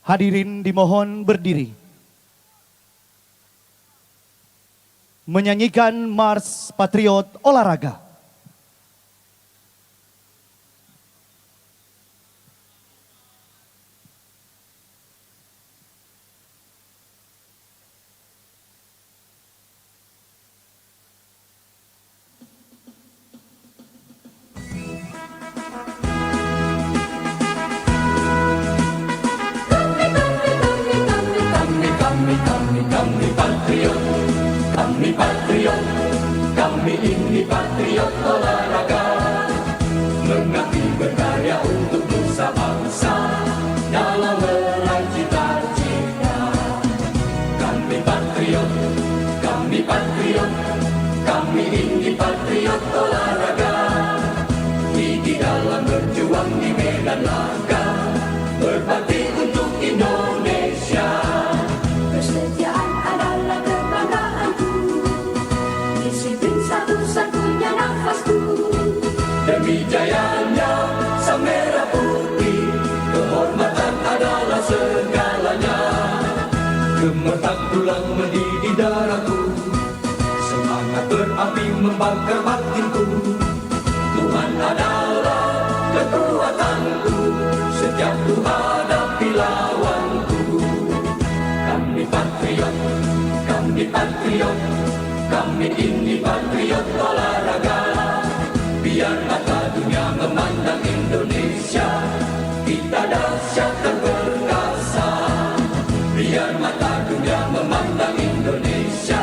Hadirin dimohon berdiri. Menyanyikan Mars Patriot Olahraga. Kami patriot, kami ini patriot olahraga, mengabdi berkarya untuk nusa bangsa dalam meraih cita-cita. Kami patriot, kami patriot, kami ini patriot olahraga, di dalam berjuang di medan laga, berbakti untuk Indonesia. Kesetiaan adalah kebanggaanku, disiplin satu-satunya nafasku. Demi jayanya sang merah putih, kehormatan adalah segalanya. Gemetar tulang mendidih darahku, semangat berapi membakar batinku. Tuhan adalah kekuatanku, setiap ku hadapi lawanku. Kami patriot, kami patriot, kami ini patriot olahraga. Biar mata dunia memandang Indonesia, kita dahsyat dan perkasa. Biar mata dunia memandang Indonesia,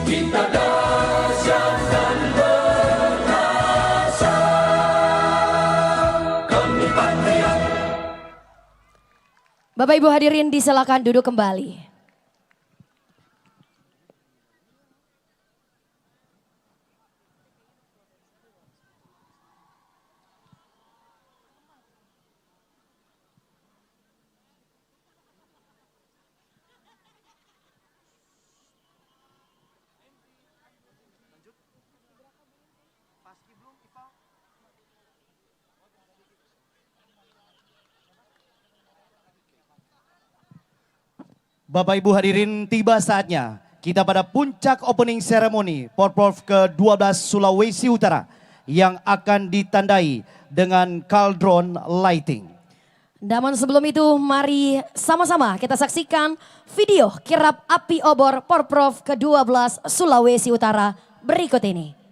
kita dahsyat dan perkasa. Kami patriot. Bapak Ibu hadirin disilakan duduk kembali. Bapak Ibu hadirin, tiba saatnya kita pada puncak opening ceremony Porprov ke-12 Sulawesi Utara yang akan ditandai dengan cauldron lighting. Namun sebelum itu mari sama-sama kita saksikan video kirap api obor Porprov ke-12 Sulawesi Utara berikut ini.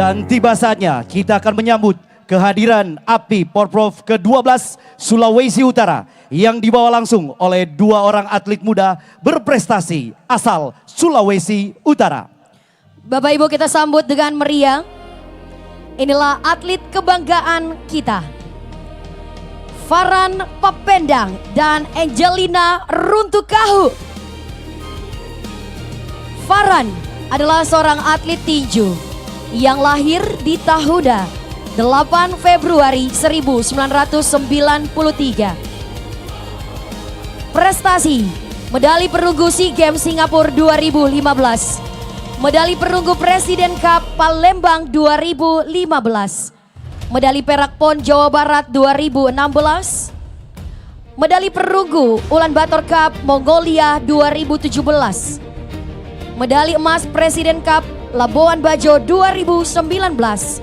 Dan tiba saatnya kita akan menyambut kehadiran api Porprov ke-12 Sulawesi Utara yang dibawa langsung oleh dua orang atlet muda berprestasi asal Sulawesi Utara. Bapak Ibu kita sambut dengan meriah. Inilah atlet kebanggaan kita. Farhan Papendang dan Angelina Runtukahu. Farhan adalah seorang atlet tinju yang lahir di tahun 8 Februari 1993. Prestasi: medali perunggu SEA Games Singapura 2015, medali perunggu Presiden Cup Palembang 2015, medali perak PON Jawa Barat 2016, medali perunggu Ulaanbaatar Cup Mongolia 2017, medali emas Presiden Cup Labuan Bajo 2019,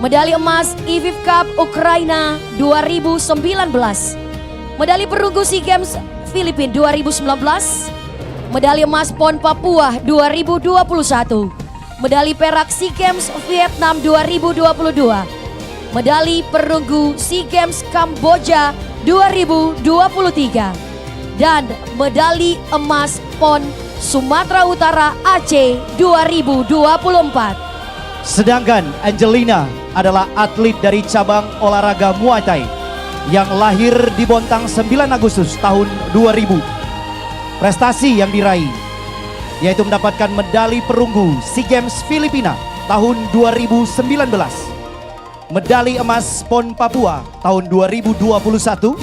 medali emas IFF Cup Ukraina 2019, medali perunggu SEA Games Filipina 2019, medali emas PON Papua 2021, medali perak SEA Games Vietnam 2022, medali perunggu SEA Games Kamboja 2023, dan medali emas PON Sumatera Utara Aceh 2024. Sedangkan Angelina adalah atlet dari cabang olahraga Muay Thai yang lahir di Bontang 9 Agustus tahun 2000. Prestasi yang diraih yaitu mendapatkan medali perunggu SEA Games Filipina tahun 2019, medali emas PON Papua tahun 2021,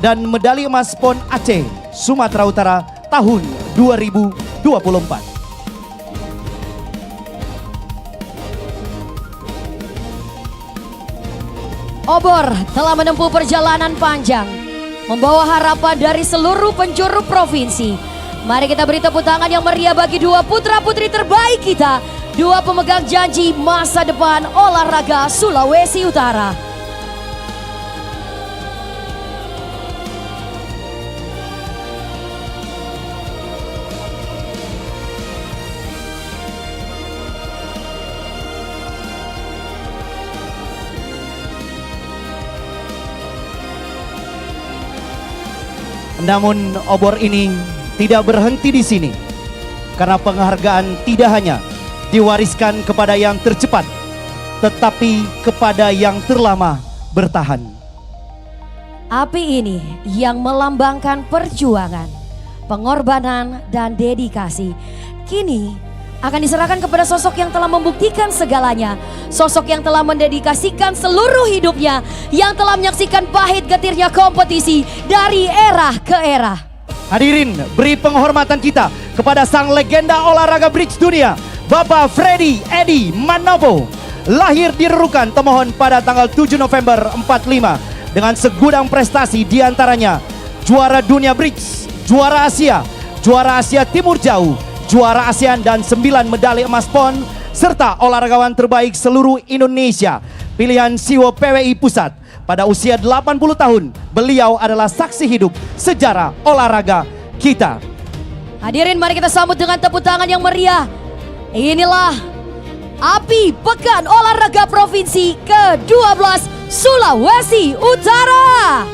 dan medali emas PON Aceh Sumatera Utara tahun 2024. Obor telah menempuh perjalanan panjang, membawa harapan dari seluruh penjuru provinsi. Mari kita beri tepuk tangan yang meriah bagi dua putra-putri terbaik kita, dua pemegang janji masa depan olahraga Sulawesi Utara. Namun obor ini tidak berhenti di sini, karena penghargaan tidak hanya diwariskan kepada yang tercepat, tetapi kepada yang terlama bertahan. Api ini yang melambangkan perjuangan, pengorbanan, dan dedikasi, kini akan diserahkan kepada sosok yang telah membuktikan segalanya, sosok yang telah mendedikasikan seluruh hidupnya, yang telah menyaksikan pahit getirnya kompetisi dari era ke era. Hadirin, beri penghormatan kita kepada sang legenda olahraga bridge dunia, Bapak Freddy Edi Manopo. Lahir di Nunukan, Tomohon pada tanggal 7 November 45 dengan segudang prestasi, diantaranya juara dunia bridge, juara Asia Timur Jauh, juara ASEAN, dan 9 medali emas PON, serta olahragawan terbaik seluruh Indonesia, pilihan Siwo PWI Pusat. Pada usia 80 tahun, beliau adalah saksi hidup sejarah olahraga kita. Hadirin, mari kita sambut dengan tepuk tangan yang meriah. Inilah api Pekan Olahraga Provinsi ke-12 Sulawesi Utara.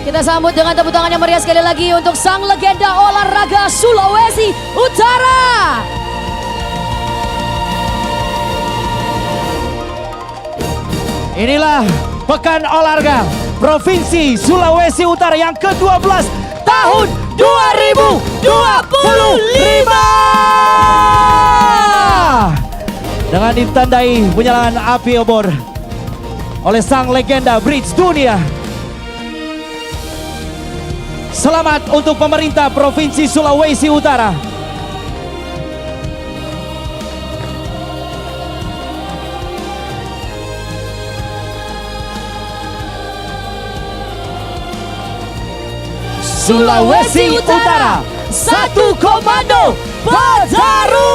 Kita sambut dengan tepuk tangan yang meriah sekali lagi untuk sang legenda olahraga Sulawesi Utara. Inilah Pekan Olahraga Provinsi Sulawesi Utara yang ke-12 tahun 2025. Dengan ditandai penyalaan api obor oleh sang legenda bridge dunia. Selamat untuk pemerintah Provinsi Sulawesi Utara. Sulawesi Utara, satu komando Padaru.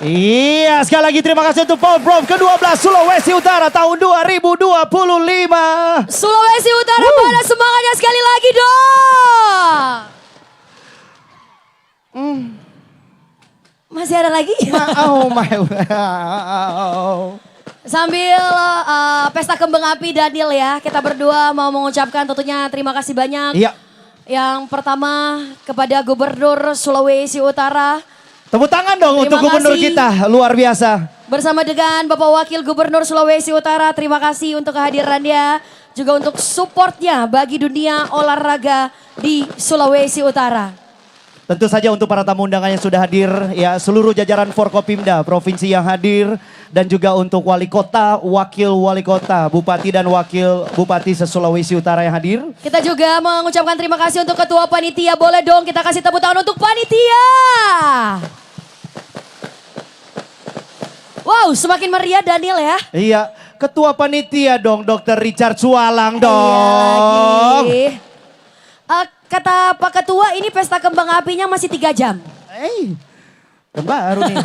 Iya, sekali lagi terima kasih untuk Pom ke-12 Sulawesi Utara tahun 2025. Sulawesi Utara pada semangatnya sekali lagi dong. Masih ada lagi? Oh my wow. Sambil pesta kembang api Daniel ya, kita berdua mau mengucapkan tentunya terima kasih banyak. Iya. Yang pertama kepada Gubernur Sulawesi Utara. Tepuk tangan dong untuk gubernur kita, luar biasa. Bersama dengan Bapak Wakil Gubernur Sulawesi Utara, terima kasih untuk kehadirannya. Juga untuk supportnya bagi dunia olahraga di Sulawesi Utara. Tentu saja untuk para tamu undangan yang sudah hadir, ya seluruh jajaran Forkopimda Provinsi yang hadir. Dan juga untuk wali kota, wakil wali kota, bupati dan wakil bupati se-Sulawesi Utara yang hadir. Kita juga mengucapkan terima kasih untuk ketua panitia, boleh dong kita kasih tepuk tangan untuk panitia. Wow, semakin meriah Daniel ya. Iya, ketua panitia dong, Dr. Richard Sualang dong. Iya lagi. Kata Pak Ketua ini pesta kembang apinya masih 3 jam. Baru nih.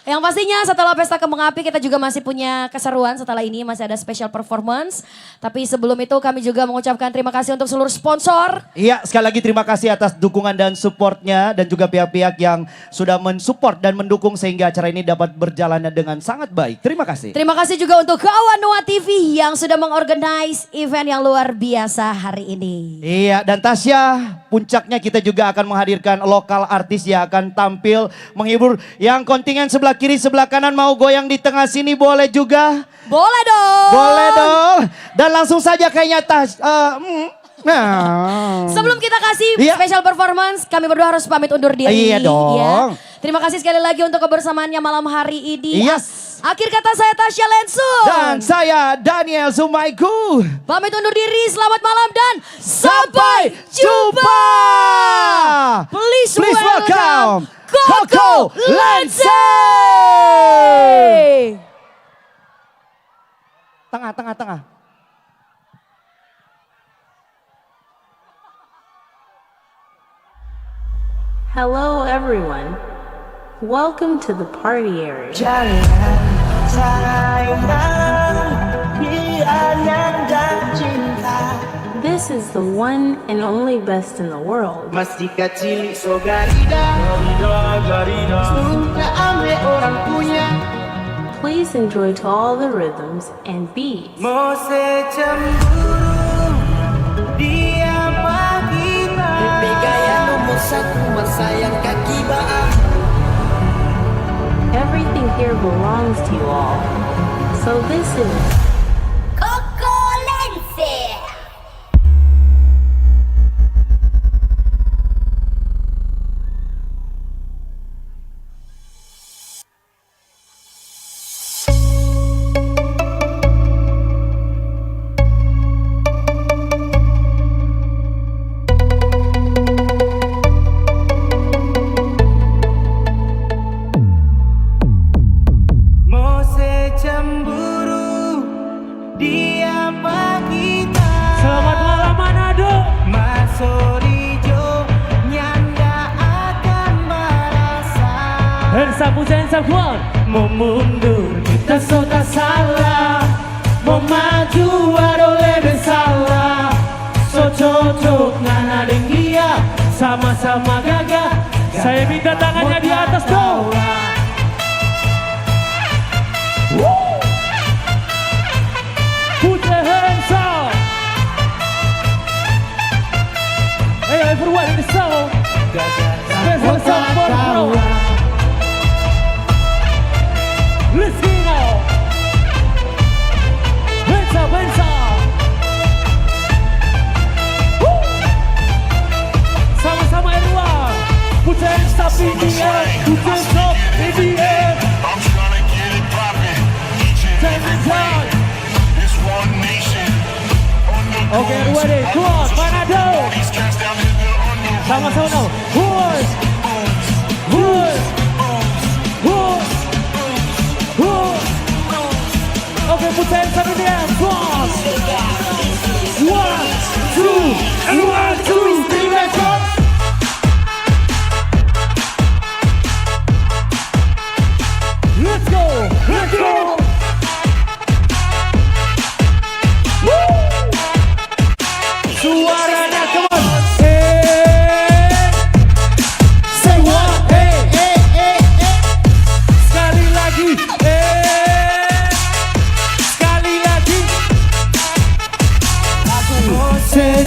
Yang pastinya setelah pesta kembang api kita juga masih punya keseruan setelah ini, masih ada special performance. Tapi sebelum itu kami juga mengucapkan terima kasih untuk seluruh sponsor. Iya, sekali lagi terima kasih atas dukungan dan supportnya dan juga pihak-pihak yang sudah mensupport dan mendukung sehingga acara ini dapat berjalan dengan sangat baik. Terima kasih. Terima kasih juga untuk kawan Noah TV yang sudah mengorganize event yang luar biasa hari ini. Iya, dan Tasya, puncaknya kita juga akan menghadirkan lokal artis yang akan tampil menghibur. Yang kontingen sebelah kiri, sebelah kanan mau goyang di tengah sini boleh juga? Boleh dong. Boleh dong. Dan langsung saja kayaknya Nah. Sebelum kita kasih special performance, kami berdua harus pamit undur diri. Iya dong. Ya. Terima kasih sekali lagi untuk kebersamaannya malam hari ini. Yes. Akhir kata saya Tasya Lensun. Dan saya Daniel Zumaiku. Pamit undur diri, selamat malam dan sampai jumpa. Please welcome Koko Lense. Tengah. Hello everyone. Welcome to the party area. This is the one and only best in the world. Please enjoy to all the rhythms and beats. Everything here belongs to you all. So this is Koko Lense. Selamat malam Manado. Hands up, put your hands up, come on. Mau mundur kita sudah salah, mau maju ada lebih salah. So cocok ngana dengan dia, sama-sama gagah. Saya minta tangannya di atas dong. Put your hands up. Hey everyone in the sound. Special sound for bro. Let's go now. Hands up, hands up. Woo. Sama-sama everyone. Put your hands up in the air. Put your hands up in the air. I'm trying to get it poppin'. Take the time. It's one nation. Okay, ready? Come on, Manado. Sama-sama now. Horse. Okay, put your hands up in the air. Cross. 1, 2, and 1, 2, 3, let's go. Let's go. Let's go. Woo. Suaranya, come on. Hey. Say what? Hey, hey, hey, hey. Sekali lagi. Hey. Sekali lagi.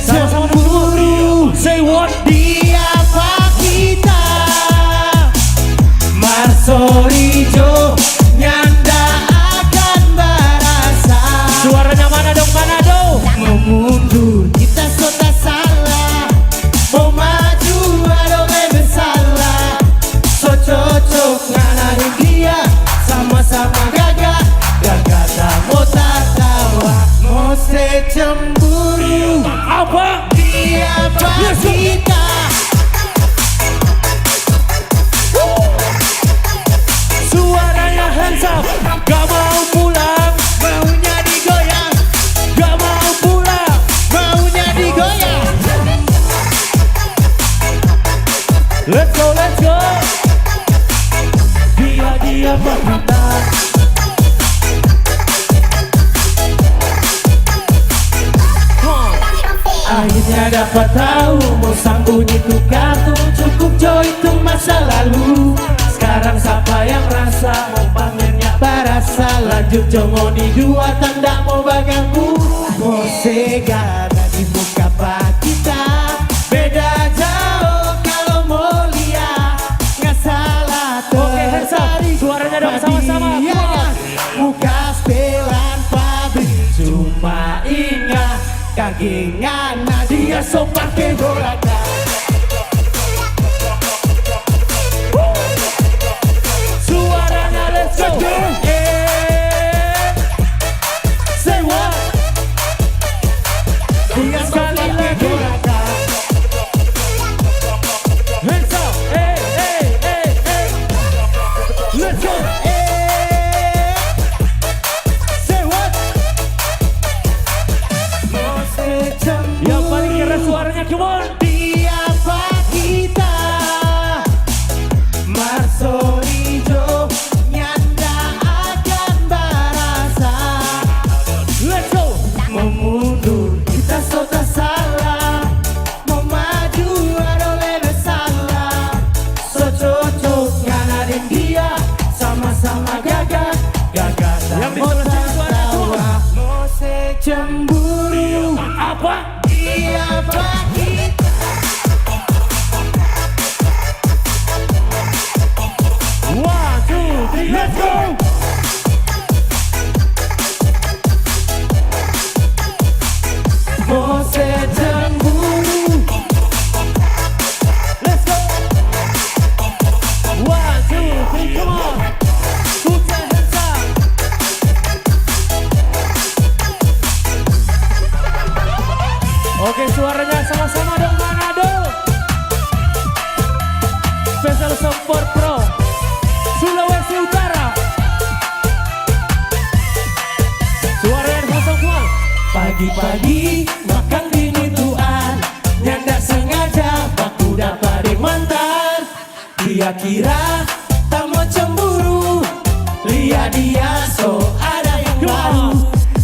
Sama-sama buru. Say what? Diapa kita Marsorijo nyanda akan berasa. Suaranya mana dong, mana dong? Mau mundur kita sudah salah, mau maju ada lebih salah. So cocok nganarin dia, sama-sama gagah. Gagah tak mau tertawa, mau secemburu. Apa? Diapa kita suaranya hands up. Gak mau pulang, maunya digoyang. Gak mau pulang, maunya digoyang. Let's go, let's go. Dia berkata akhirnya dapat tahu, mau sambunyi tuh kartu. Cukup joy itu masa lalu. Sekarang siapa yang rasa mau pamernya barasa. Lanjut jongoni dua tanda mau bagangku. Mau segala di muka pak kita. Beda jauh kalau mau lihat. Nggak salah terjadi. Suaranya dong sama-sama. Muka setelan pabrik. Cuma ingat kagengan Nadia so pake goraka. Suaranya let's go. Say what? Dia sekali lagi goraka. Hands up. Let's go. Say what? Yang paling keras suaranya, come on. Siapa kita? Marsorijo nyanda akan barasa. Let's go. Mau mundur kita so tak salah, mau maju ada salah. So cocok nganarin dia, sama-sama gagah dan mau tertawa. Mau secemburu apa? Siapa kita? One, two, three, let's go! Mau secemburu. Let's go! One, two, three, come on! Put your hands up! Oke, suaranya sama-sama dong Manado. Special Support Pro Sulawesi Utara. Suaranya sama semua. Pagi-pagi makan binituan, nyanda sengaja baku dapat mantan. Dia kira tak mau cemburu, lihat dia so ada yang baru.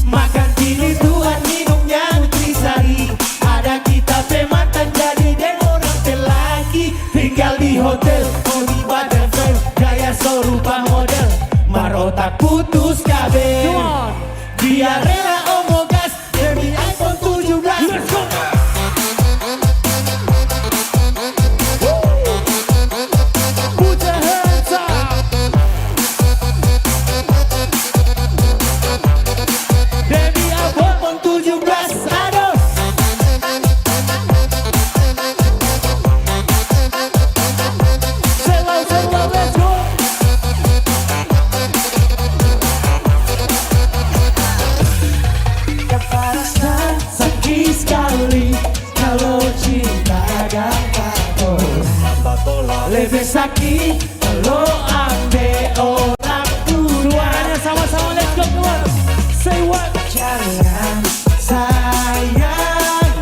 Makan binituan minumnya nutrisari, ada kita pemantan jadi dan orang lagi. Tinggal di hotel, mau di badan fail, gaya so rupa model. Marotak putus kabel, dia rela omong gas demi iPhone 17. Let's go! Put your hands up! Demi iPhone 17, aduh! Selalu, let's go! Sakit sekali kalau cinta gampang tolak. Lebih sakit kalau ambil orang tua. Suaranya sama-sama, let's go keluar. Say what? Jangan sayang,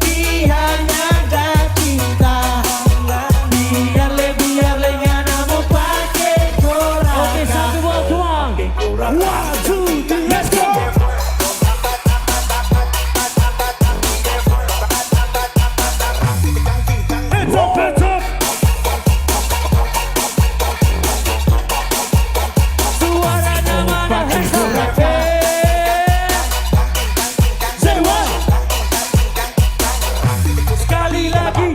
dia nyanda cinta. Biar le ngana mau pakai korak. Oke, satu buat tuang. One, two, three, let's go. Hands up. Suaranya mana? Hands up. Say what? Sekali lagi.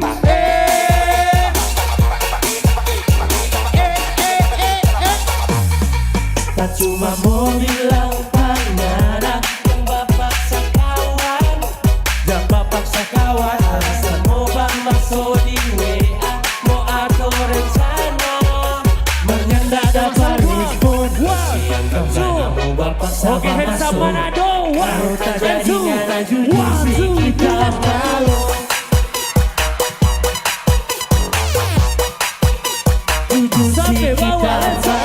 Tak cuma mau bilang panada yang bapak sakawan, dan bapak sakawan alasan mau bambang so di WA, mau atur rencana menyenda dapat respon. Siang kemana mau bapak sama masuk, kalau tak jadinya laju justru kita malu. Sampai bawah, let's go.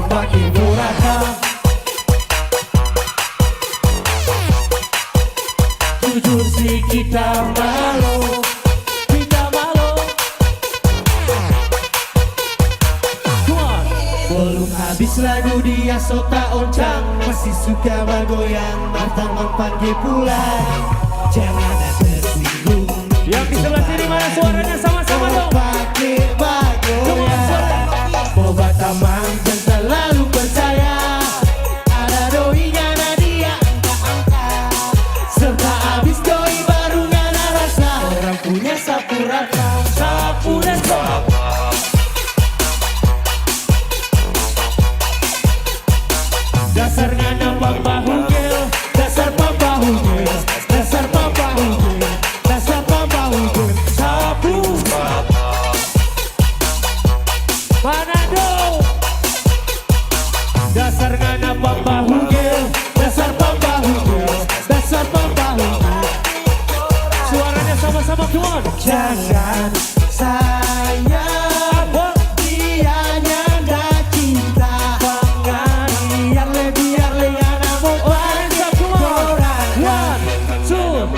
Pakai goraka, jujur sih kita malu. Belum habis lagu dia so tak oncang, masih suka bergoyang, mantan panggil pulang. Jangan ada tersinggung. Yang di sebelah sini mana suaranya sama-sama dong. Pakai bergoyang, boba tamang dan selalu percaya. Ada doinya Nadia angka-angka, serta habis doi baru ngana rasa. Orang punya sapu rata, sapu dan sapu. Dasar ngana pambahugil, dasar pambahugil, dasar pambahugil, dasar pambahugil. Sabu Manado. Dasar ngana pambahugil, dasar pambahugil, dasar pambahugil. Suaranya sama-sama, come on. Jangan sayang, dia nyanda cinta. Pangan, biar leyana mau panggil orang. 1, 2,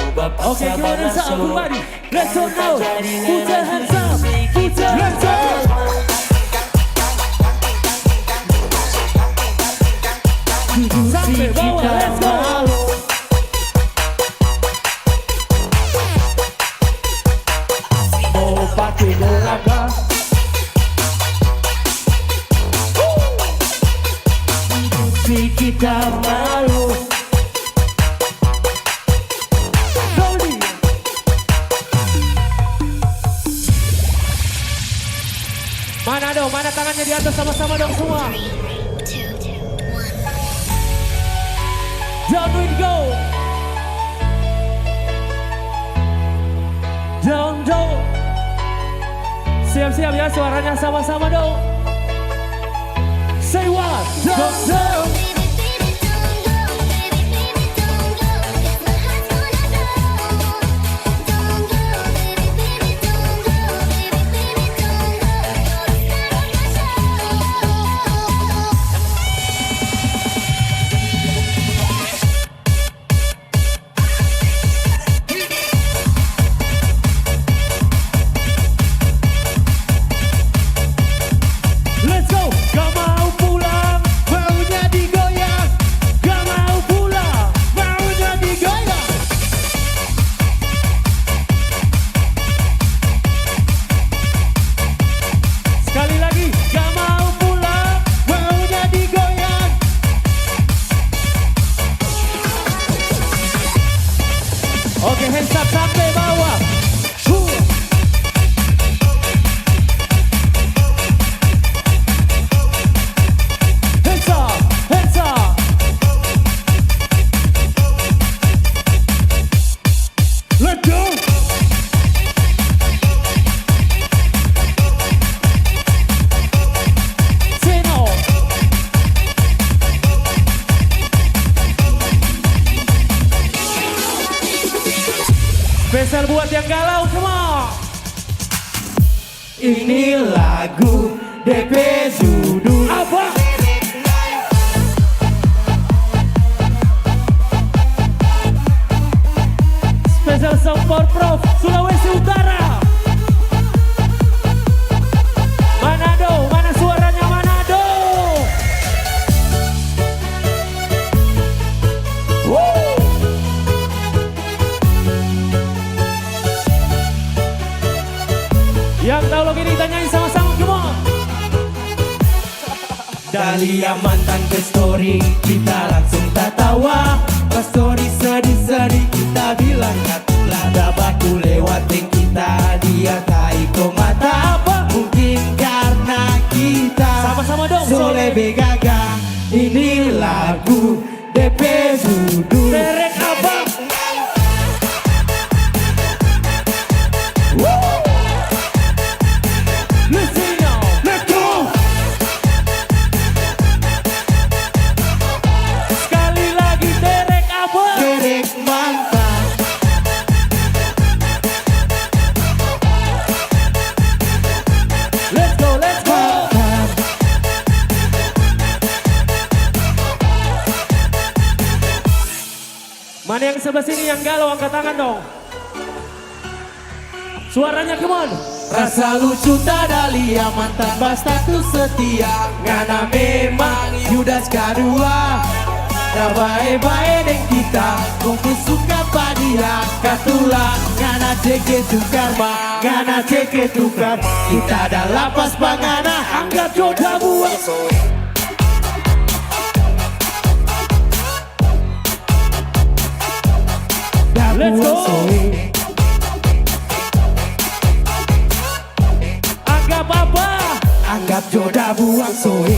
okay, come on, hands up, everybody. Let's go now. Put your hands up, put your hands up. Sampai bawah, let's go. Mau pakai gelaga. Si kita malu. Slowly. Mana dong, mana tangannya di atas sama-sama dong semua. Down we go. Down. Siap-siap ya, suaranya sama-sama dong. Say what? Down. Let's go. Gak mau pulang, maunya digoyang. Gak mau pulang, maunya digoyang. Sekali lagi, gak mau pulang, maunya digoyang. Oke, hands up sampai bawah. Hands up, hands up. Let's go. Say no. Spesial buat yang galau semua. Ini lagu DP Judul apa? Spesial song for Prof Sulawesi Utara. Manado, mana suaranya Manado? Woo! Yang tahu lagi ditanyain sama-sama, come on. Dahlia mantan ke story, kita langsung tertawa. Pas story sedih-sedih, kita bilang katulah. Ada batu lewatin kita, dia taiko mata. Apa? Mungkin karena kita sama-sama dong, Sole Begaga. Ini lagu DP Judul Derek apa? Mana yang sebelah sini yang galau, angkat tangan dong. Suaranya come on. Rasa lucu tak ada Lia, mantan berstatus setia. Ngana memang Yudas kedua. Rabae-bae deng kita, kumpul suka padia. Katulah ngana ceke tukar ma, ngana ceke tukar. Kita ada lapas pangana, anggap jodoh buat. Let's go. Anggap apa? Anggap jodoh buang soe.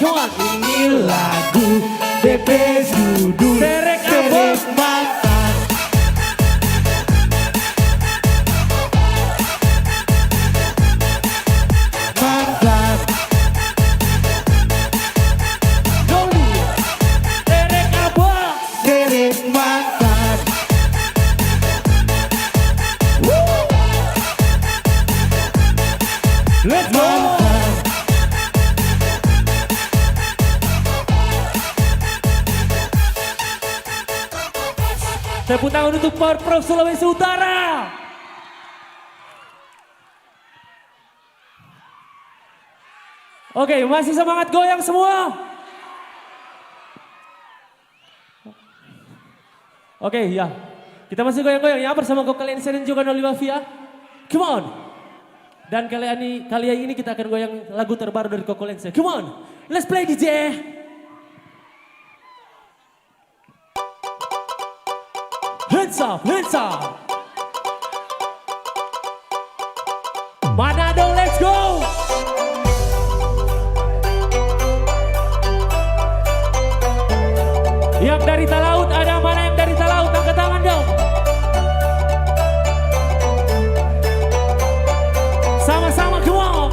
come on. Ini lagu Bebes Dudu Terek mantan. Mantan. Doli. Terek apa? Terek mantan. Let's go. Tepuk tangan untuk Porprov Sulawesi Utara. Oke, masih semangat goyang semua? Oke, ya. Kita masih goyang-goyang ya bersama Kokolense dan juga Noli Mafia. Come on. Dan kali ini kita akan goyang lagu terbaru dari Kokolense. Come on, let's play DJ. Hands up, hands up. Manado, let's go. Yang dari Talaut, ada mana yang dari Talaut? Angkat tangan dong. Sama-sama, come on.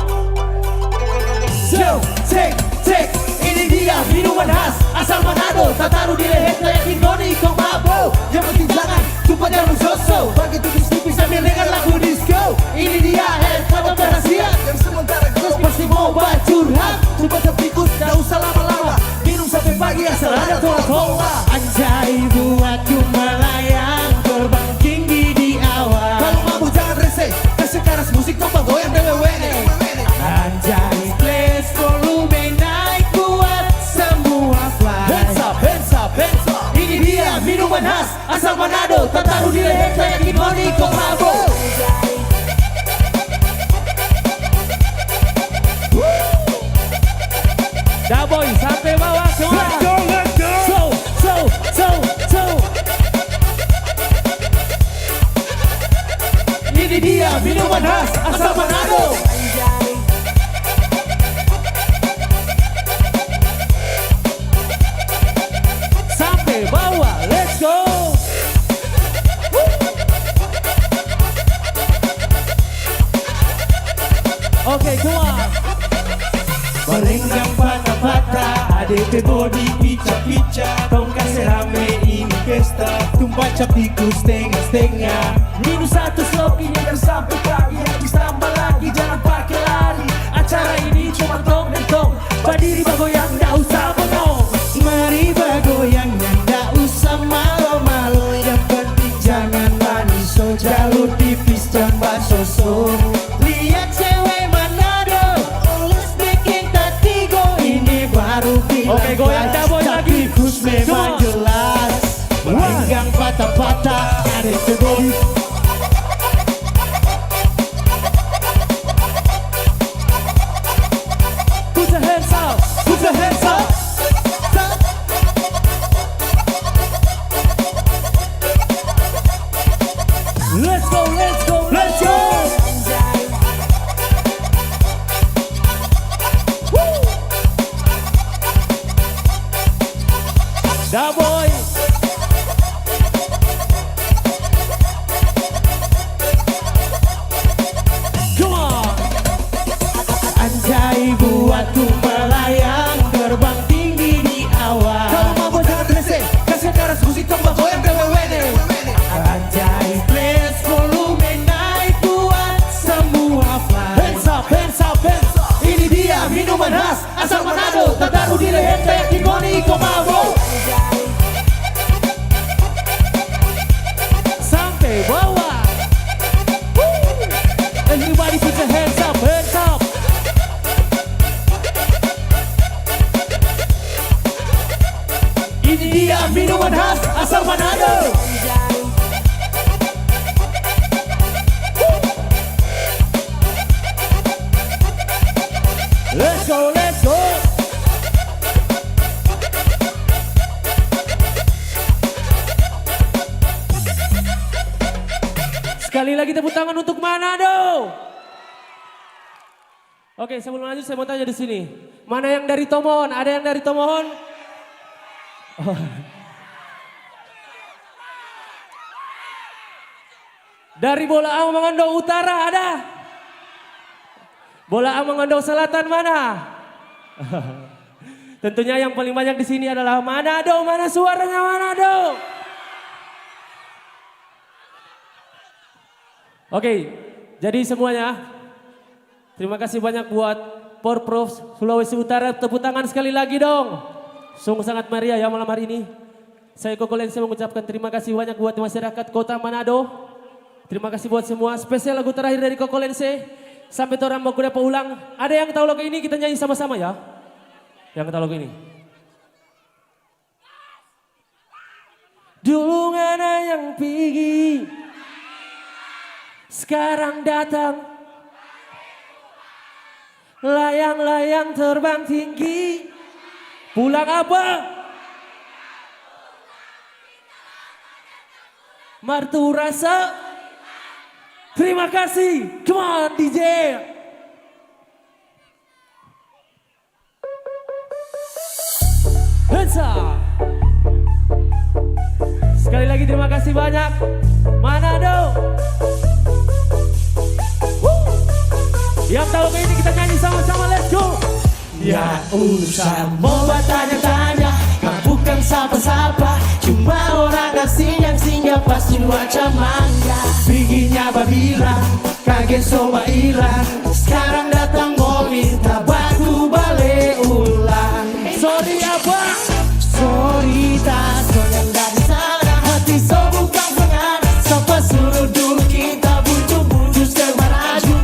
So, take, ini dia minuman khas asal Manado. Tak taruh di leher kayak Indoni kau mabuk. Yang penting jangan tumpah jarum soso. Bagi tipis-tipis sambil dengan lagu disco. Ini dia head kabar berhasil. Yang sementara gue pasti mau curhat. Coba terpikus, gak usah lama-lama. Minum sampai pagi asal ada tola-tola. Anjay buatku melayang, terbang tinggi di awan. Kalau mabuk jangan rese, kasih keras musik tombak goyang dewe-wene. Anjay place volume naik buat semua fly. Hands up, hands up, hands up. Ini dia minuman khas asal Manado. Tak taruh di leher kayak Indoni kau mabuk. Daboy sampai bawah semua. Let's go, let's go. So. Ini dia minuman khas asal Manado. Sampai bawah, let's go. Oke, keluar. Merenggang patah-patah, ADP body pica-pica. Tongkat serame ini pesta, tumpah cap tikus setengah-setengah. Minus satu slot ini yang sampai pagi. Habis tambah lagi, jangan pakai lari. Acara ini cuma tong dan tong. Berdiri bagoyang, gak usah bengong. Mari bagoyang yang gak usah malu-malu. Yang penting jangan manis, so jalur tipis jambak sosok. Lihat cewek Manado, always bikin tatigo. Ini baru bilang Oke, goyang Daboy lagi. tikus memang jelas. Merenggang patah-patah, ada body. Put your hands up. Put your hands up. Let's go, let's go, let's go. Daboy. Come on. Anjay buatku melayang, terbang tinggi di awan. Kalau mabuk jangan rese, kasih keras musik tombak goyang dewe-wene. Anjay place volume naik buat semua fly. Hands up, hands up, hands up. Ini dia minuman khas asal Manado. Tak taruh di leher kayak Indoni kau mabuk. Sampai bawah. Everybody put your hands up, hands up. Ini dia minuman khas asal Manado. Let's go, let's go. Sekali lagi tepuk tangan untuk Manado. Oke, sebelum lanjut saya mau tanya di sini. Mana yang dari Tomohon? Ada yang dari Tomohon? Oh. Dari Bola Amongondo Utara ada? Bola Amongondo Selatan mana? Tentunya yang paling banyak di sini adalah Manado. Mana suaranya Manado? Oke, jadi semuanya. Terima kasih banyak buat Porprov Sulawesi Utara. Tepuk tangan sekali lagi dong. Sungguh sangat meriah ya malam hari ini. Saya Koko Lense mengucapkan terima kasih banyak buat masyarakat Kota Manado. Terima kasih buat semua. Spesial lagu terakhir dari Koko Lense. Sampai orang mau kuda ulang. Ada yang tahu lagu ini? Kita nyanyi sama-sama ya. Yang tahu lagu ini. Dulu ada yang pergi, sekarang datang. Layang-layang terbang tinggi. Pulang apa? Martu rasa. Terima kasih. Come on DJ. Hands up. Sekali lagi terima kasih banyak. Manado. Yang tahu ini kita nyanyi sama-sama, let's go. Ya usah mau bertanya-tanya, bukan sapa-sapa, cuma orang asing yang singgah pasti wajah mangga. Bikinnya babila, kaget soba hilang, sekarang datang mau minta batu balik ulang. Sorry apa? Sorry tak soalnya dari sana, hati so bukan pengaruh, siapa suruh dulu kita bujuk-bujuk sebaraju.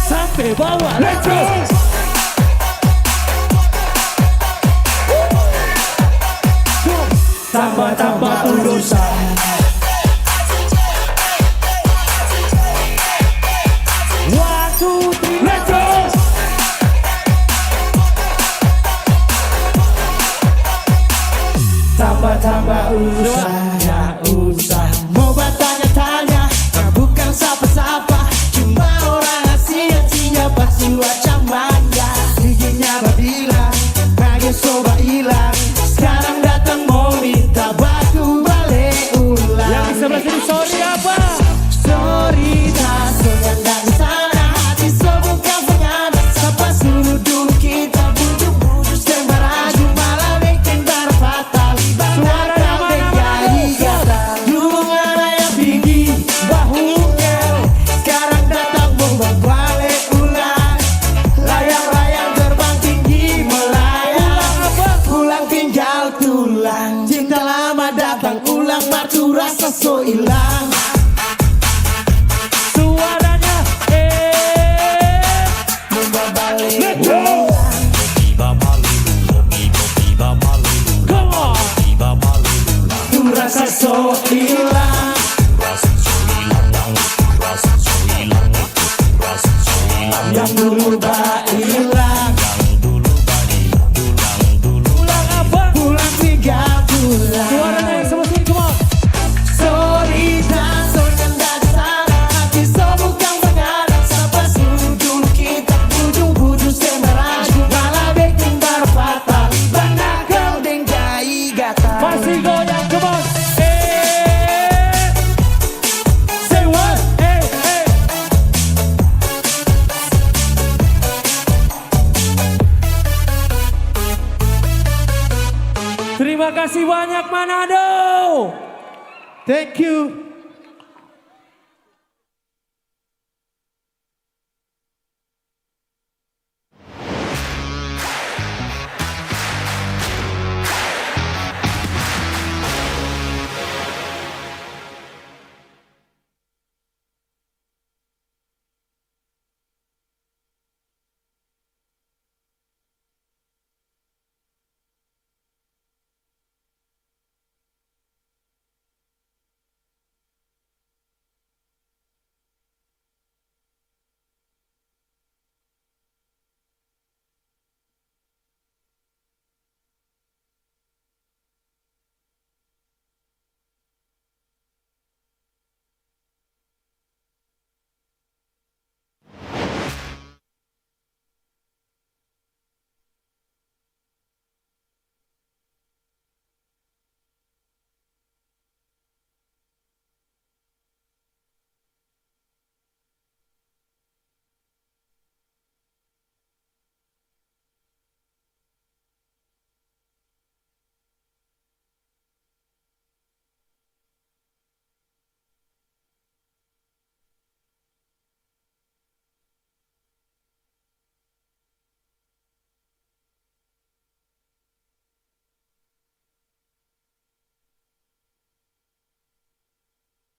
Sampai bawah, let's go. Tambah-tambah urusan. One, two, three, let's go. Tambah-tambah urusan, ya usah mau bertanya-tanya, bukan sapa-sapa, cuma orang asing yang singgah pasti wajah manja. Giginya babila, kaget soba hilang, sekarang datang mau minta batu balik ulang. Yang di sebelah sini sorry apa? Sorry tak soalnya dari sana, hati so bukan pengaruh, siapa suruh dulu kita bujuk-bujuk sembarang, malah bikin baru fatal. Cinta lama datang ulang, batu rasa so hilang. Suaranya membalik come on. Batu rasa so hilang. Yang dulu tak hilang. Suaranya yang sama sini, come on. Sorry tak soalnya dari sana, Terima kasih banyak Manado. Thank you.